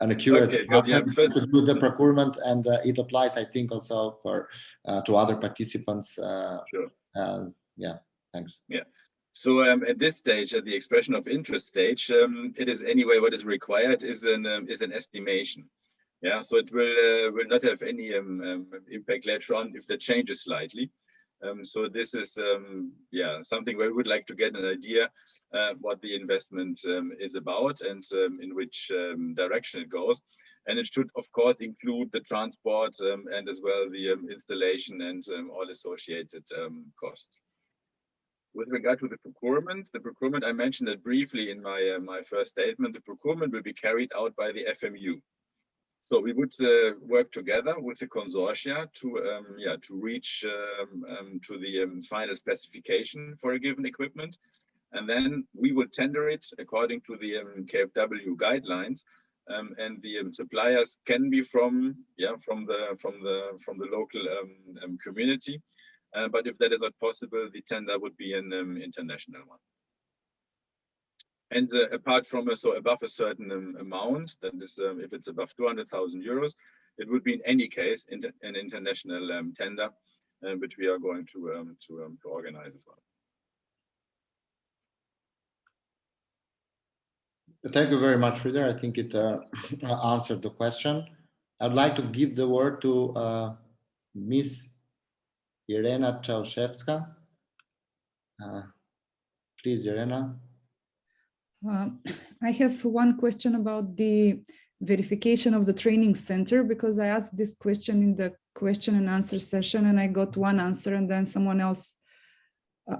an accurate answer to do the procurement, and it applies, I think, also for to other participants. Sure. Yeah, thanks. Yeah. So at this stage, at the expression of interest stage, it is anyway what is required is an estimation. Yeah. So it will not have any impact later on if the changes slightly. So this is yeah, something where we would like to get an idea what the investment is about and in which direction it goes. And it should, of course, include the transport and as well the installation and all associated costs. With regard to the procurement, I mentioned it briefly in my first statement. The procurement will be carried out by the FMU. So we would work together with the consortia to reach to the final specification for a given equipment, and then we will tender it according to the KfW guidelines, and the suppliers can be from the local community, but if that is not possible, the tender would be an international one. And apart from above a certain amount, that is, if it's above 200,000 euros, it would be in any case an international tender, which we are going to organize as well. Thank you very much, Frieder. I think it answered the question. I'd like to give the word to Ms. Irena Ceaușescu. Please, Irena. I have one question about the verification of the training center, because I asked this question in the question and answer session and I got one answer, and then someone else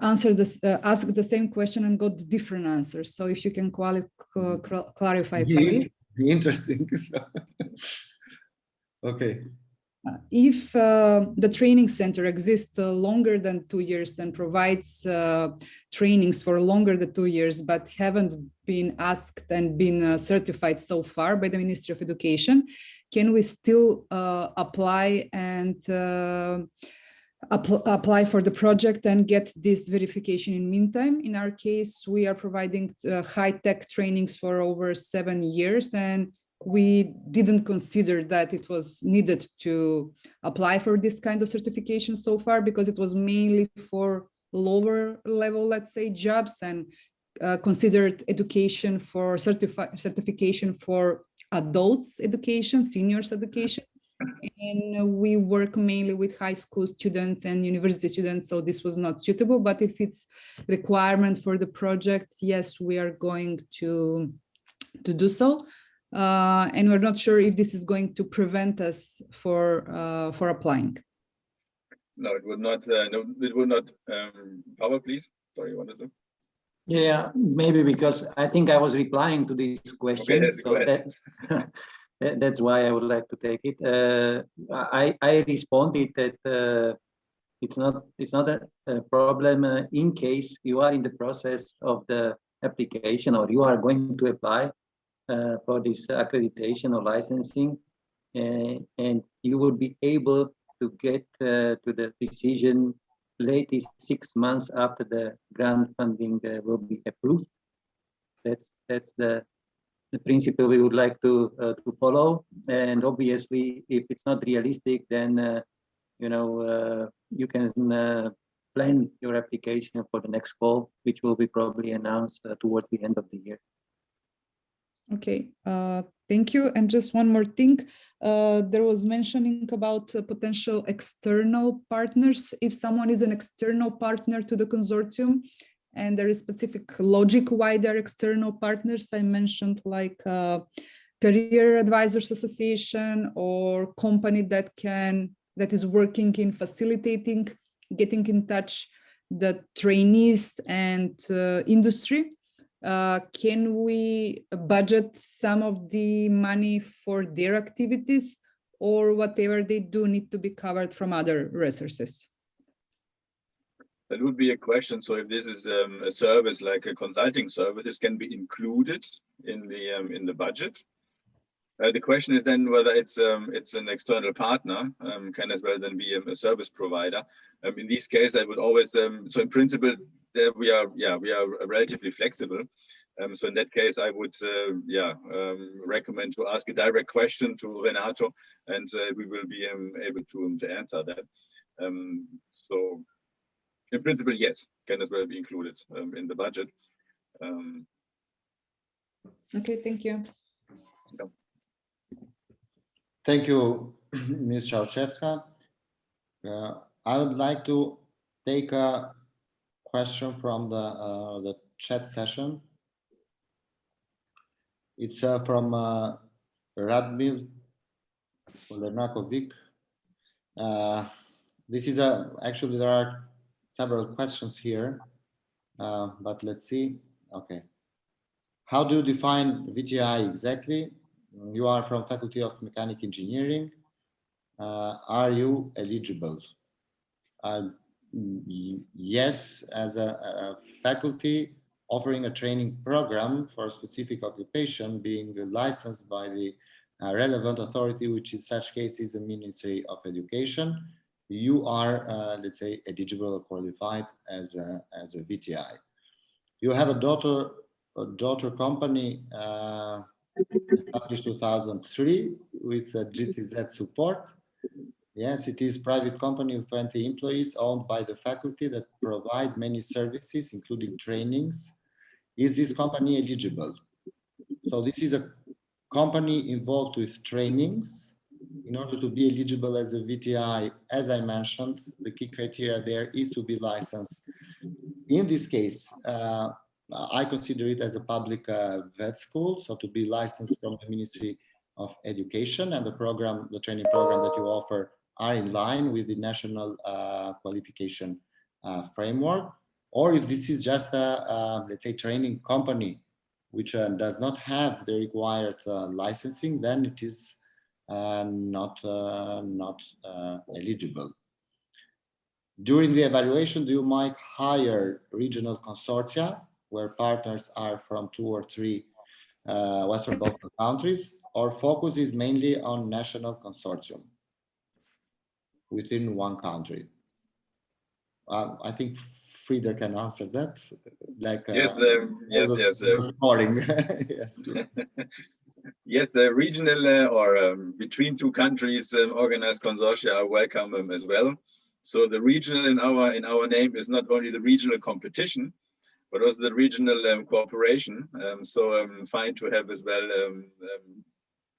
answered this, asked the same question and got different answers. So if you can clarify, please. Interesting. Okay. If the training center exists longer than 2 years and provides trainings for longer than 2 years, but haven't been asked and been certified so far by the Ministry of Education, can we still apply and apply for the project and get this verification in meantime? In our case, we are providing high-tech trainings for over 7 years, and we didn't consider that it was needed to apply for this kind of certification so far, because it was mainly for lower level, let's say, jobs, and considered education for certification for adults education, seniors education. and we work mainly with high school students and university students, so this was not suitable. But if it's requirement for the project, yes, we are going to do so. And we're not sure if this is going to prevent us for applying. No, it would not. No, it would not. Power, please. Sorry, you wanted to? Yeah, maybe because I think I was replying to this question. Okay, go ahead. That's why I would like to take it. I responded that it's not a problem in case you are in the process of the application or you are going to apply for this accreditation or licensing, and you would be able to get to the decision latest 6 months after the grant funding will be approved. That's the principle we would like to follow. And obviously, if it's not realistic, then you can plan your application for the next call, which will be probably announced towards the end of the year. Okay, thank you. And just one more thing, there was mentioning about potential external partners. If someone is an external partner to the consortium, and there is specific logic why they're external partners, I mentioned like Career Advisors Association or company that is working in facilitating, getting in touch the trainees and industry. Can we budget some of the money for their activities, or whatever they do need to be covered from other resources? That would be a question. So if this is a service like a consulting service, this can be included in the budget. The question is then whether it's an external partner, can as well then be a service provider. In this case, I would always so in principle we are relatively flexible. So in that case, I would recommend to ask a direct question to Renato, and we will be able to answer that. So in principle, yes, can as well be included in the budget. Okay, thank you. Yeah. Thank you, Ms. Čiauševská. I would like to take a question from the chat session. It's from 𝗪𝗪𝗻𝗃 𝗪𝗪𝗀𝗃. This is actually there are several questions here, but let's see. Okay. How do you define VTI exactly? You are from Faculty of Mechanical Engineering. Are you eligible? Yes, as a faculty offering a training program for a specific occupation, being licensed by the relevant authority, which in such cases the Ministry of Education, you are, let's say, eligible or qualified as a VTI. You have a daughter company established 2003 with GTZ support. Yes, it is a private company with 20 employees owned by the faculty that provide many services, including trainings. Is this company eligible? So this is a company involved with trainings. In order to be eligible as a VTI, as I mentioned, the key criteria there is to be licensed. In this case, I consider it as a public vet school, so to be licensed from the Ministry of Education, and the training program that you offer are in line with the national qualification framework. Or if this is just a, let's say, training company, which does not have the required licensing, then it is not eligible. During the evaluation, do you might hire regional consortia where partners are from 2 or 3 Western Balkan countries, or focus is mainly on national consortium within one country? I think Frieder can answer that. Like yes. Recording. Yes. Yes, the regional or between 2 countries organized consortia are welcome as well. So the regional in our name is not only the regional competition, but also the regional cooperation. So fine to have as well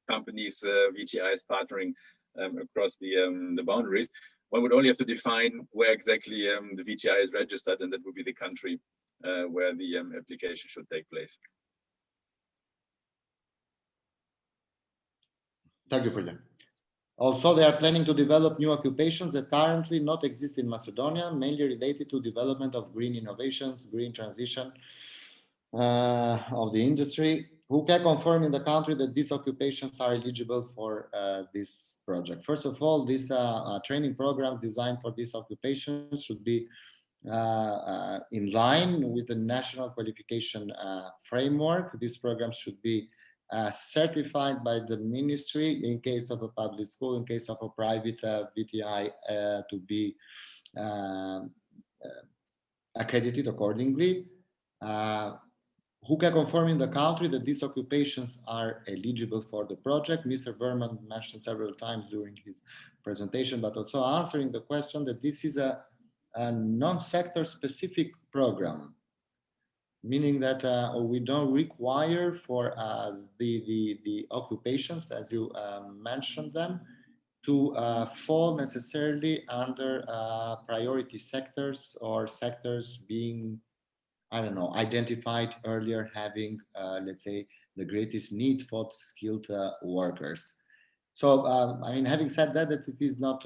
companies, VTIs partnering across the boundaries. One would only have to define where exactly the VTI is registered, and that would be the country where the application should take place. Thank you for that. Also, they are planning to develop new occupations that currently not exist in Macedonia, mainly related to development of green innovations, green transition of the industry. Who can confirm in the country that these occupations are eligible for this project? First of all, this training program designed for these occupations should be in line with the national qualification framework. These programs should be certified by the ministry in case of a public school, in case of a private VTI to be accredited accordingly. Who can confirm in the country that these occupations are eligible for the project? Mr. 𝗪𝗲 mentioned several times during his presentation, but also answering the question that this is a non-sector specific program, meaning that we don't require for the occupations, as you mentioned them, to fall necessarily under priority sectors or sectors being, I don't know, identified earlier having, let's say, the greatest need for skilled workers. So, I mean, having said that, it is not,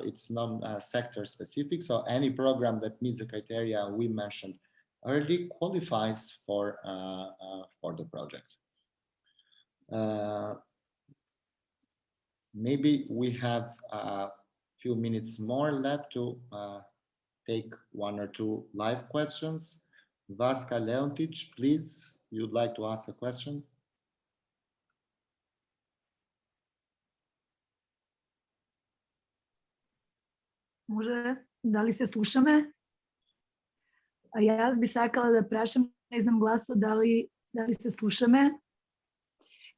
it's non-sector specific. So any program that meets the criteria we mentioned early qualifies for the project. Maybe we have a few minutes more left to take one or two live questions. Vaska Leontic, please, you'd like to ask a question? Може, дали се слушаме? А јас би сакала да прашам, не знам гласо дали се слушаме.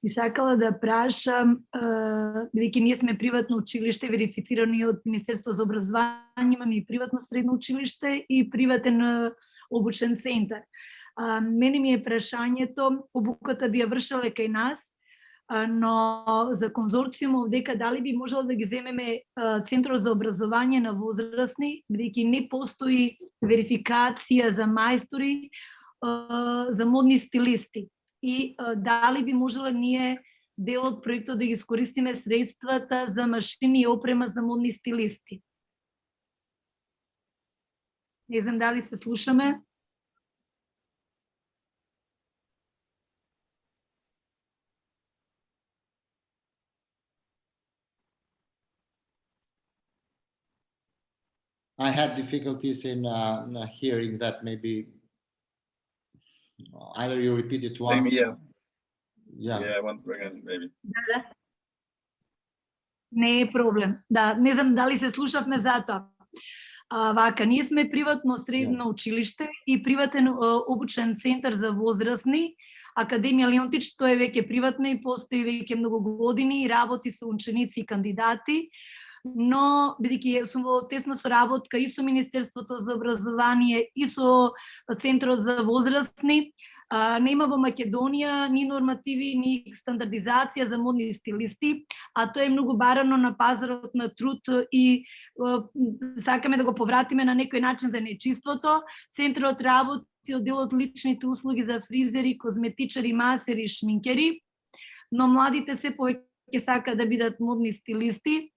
Би сакала да прашам, бидејќи ние сме приватно училиште, верифицирани од Министерство за образование, имаме и приватно средно училиште и приватен обучен центар. Мене ми е прашањето, обуката би ја вршеле кај нас, но за конзорциум овдека дали би можело да ги земеме Центарот за образование на возрастни, бидејќи не постои верификација за мајстори, за модни стилисти. И дали би можело ние дел од проектот да ги искористиме средствата за машини и опрема за модни стилисти. Не знам дали се слушаме. I had difficulties in hearing that. Maybe either you repeat it once. Same here. Yeah, once again, maybe. Да. Не е проблем. Да, не знам дали се слушавме затоа. Вака, ние сме приватно средно училиште и приватен обучен центар за возрастни. Академија Леонтич, тоа е веќе приватно и постои веќе многу години и работи со ученици и кандидати. Но, бидејќи сум во тесна соработка и со Министерството за образование и со Центарот за возрастни, нема во Македонија ни нормативи, ни стандардизација за модни стилисти, а тоа е многу барано на пазарот на труд и сакаме да го повратиме на некој начин за нечиството. Центарот работи од делот личните услуги за фризери, козметичари, масери, шминкери, но младите се повеќе сака да бидат модни стилисти.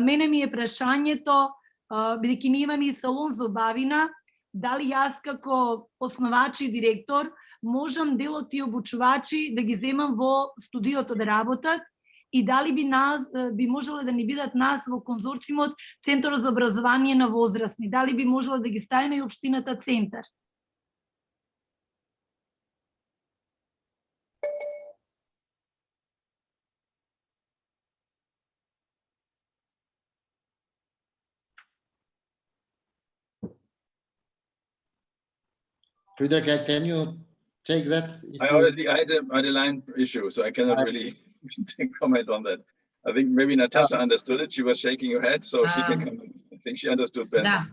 Мене ми е прашањето, бидејќи ние имаме и салон за убавина, дали јас како основач и директор можам дел од тие обучувачи да ги земам во студиото да работат и дали би можело да ни бидат нас во конзорциумот Центарот за образование на возрастни, дали би можело да ги ставиме и општината центар. Frieder, can you take that? I honestly, I had a line issue, so I cannot really comment on that. I think maybe Natasha understood it. She was shaking her head, so she can comment. I think she understood better. Да.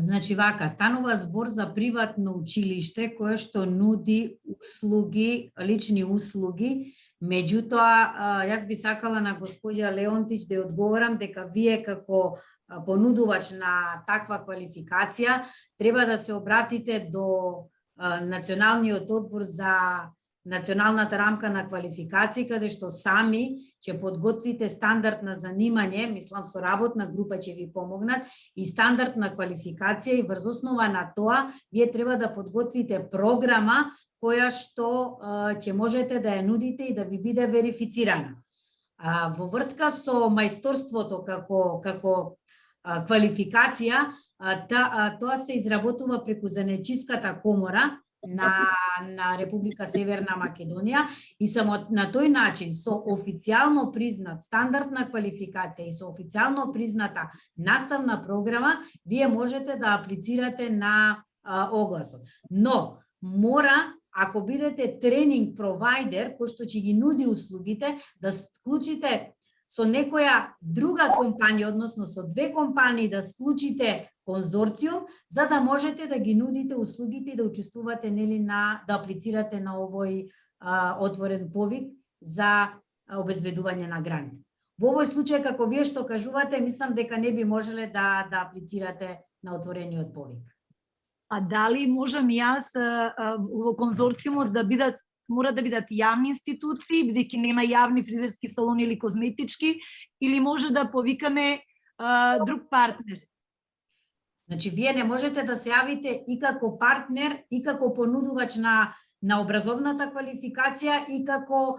Значи вака, станува збор за приватно училиште кое што нуди услуги, лични услуги. Меѓутоа, јас би сакала на госпоѓа Леонтич да одговорам дека вие како понудувач на таква квалификација треба да се обратите до Националниот одбор за националната рамка на квалификации, каде што сами ќе подготвите стандард на занимање, мислам со работна група ќе ви помогнат, и стандард на квалификација, и врз основа на тоа вие треба да подготвите програма која што ќе можете да ја нудите и да ви биде верифицирана. Во врска со мајсторството како квалификација, тоа се изработува преку Занечиската комора на Република Северна Македонија и само на тој начин со официјално признат стандард на квалификација и со официјално призната наставна програма вие можете да аплицирате на огласот. Но мора, ако бидете тренинг провайдер кој што ќе ги нуди услугите, да склучите со некоја друга компанија, односно со две компании да склучите конзорциум, за да можете да ги нудите услугите и да учествувате да аплицирате на овој отворен повик за обезбедување на грант. Во овој случај, како вие што кажувате, мислам дека не би можеле да аплицирате на отворениот повик. А дали можам јас во конзорциумот да мора да бидат јавни институции, бидејќи нема јавни фризерски салони или козметички, или може да повикаме друг партнер? Значи, вие не можете да се јавите и како партнер, и како понудувач на образовната квалификација, и како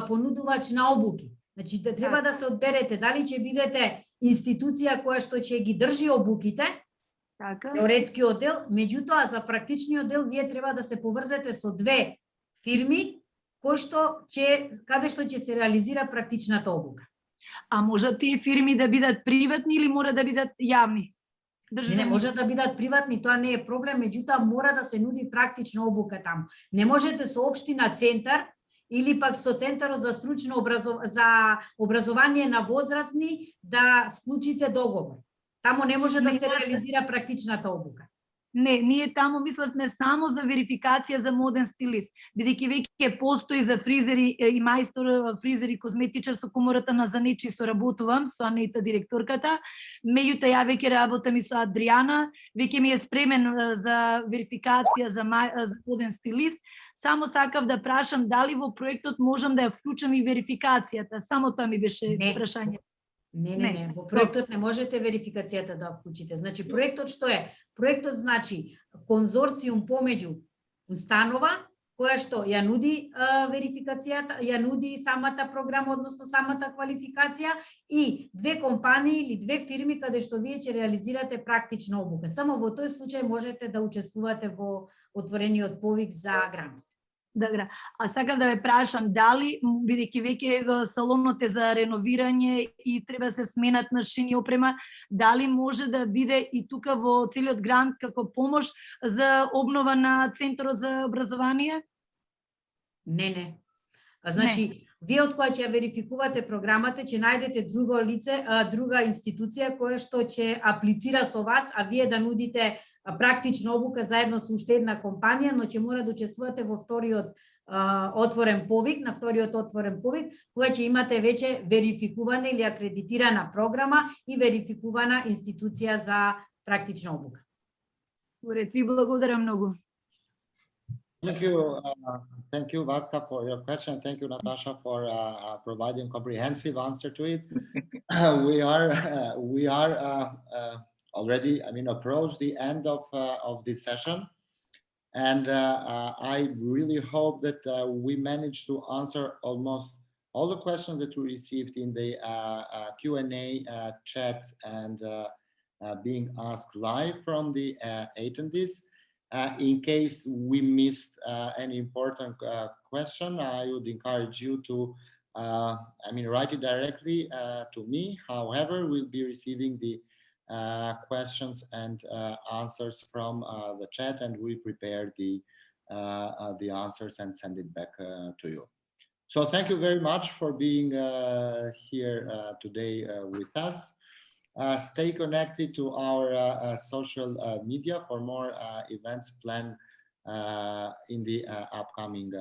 понудувач на обуки. Значи, треба да се одберете дали ќе бидете институција која што ќе ги држи обуките, теоретскиот дел, меѓутоа за практичниот дел вие треба да се поврзете со две фирми каде што ќе се реализира практичната обука. А може тие фирми да бидат приватни или мора да бидат јавни? Не може да бидат приватни, тоа не е проблем, меѓутоа мора да се нуди практична обука таму. Не можете со општина центар или пак со центарот за стручно образование на возрастни да склучите договор. Таму не може да се реализира практичната обука. Не, ние таму мислевме само за верификација за моден стилист, бидејќи веќе постои за фризери и мајстор фризер и козметичар со комората на Занечи соработувам со Анита директорката, меѓутоа ја веќе работам и со Адријана, веќе ми е спремен за верификација за моден стилист. Само сакав да прашам дали во проектот можам да ја вклучам и верификацијата, само тоа ми беше прашање. Не, во проектот не можете верификацијата да вклучите. Значи, проектот што е? Проектот значи конзорциум помеѓу установа, која што ја нуди верификацијата, ја нуди самата програма, односно самата квалификација, и две компании или две фирми каде што вие ќе реализирате практична обука. Само во тој случај можете да учествувате во отворениот повик за грантот. Добра, а сакав да ве прашам дали, бидејќи веќе салонот е за реновирање и треба се сменат машини, опрема, дали може да биде и тука во целиот грант како помош за обнова на Центарот за образование? Не. Значи, вие од која ќе верификувате програмата, ќе најдете друго лице, друга институција која што ќе аплицира со вас, а вие да нудите практична обука заедно со уште една компанија, но ќе мора да учествувате во вториот отворен повик, на вториот отворен повик, кога ќе имате веќе верификувана или акредитирана програма и верификувана институција за практична обука. Уред, ви благодарам многу. Thank you, Vaska, for your question. Thank you, Natasha, for providing comprehensive answer to it. We are already, approach the end of this session, and I really hope that we managed to answer almost all the questions that we received in the Q&A chat and being asked live from the attendees. In case we missed any important question, I would encourage you to write it directly to me. However, we'll be receiving the questions and answers from the chat, and we prepare the answers and send it back to you. So thank you very much for being here today with us. Stay connected to our social media for more events planned in the upcoming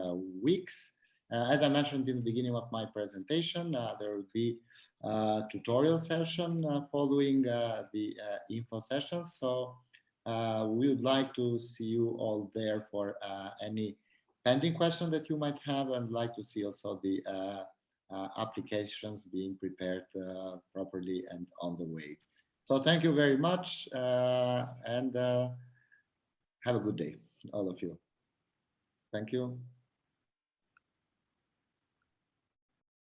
weeks. As I mentioned in the beginning of my presentation, there will be a tutorial session following the info session. So we would like to see you all there for any pending question that you might have, and like to see also the applications being prepared properly and on the way. So thank you very much, and have a good day, all of you. Thank you.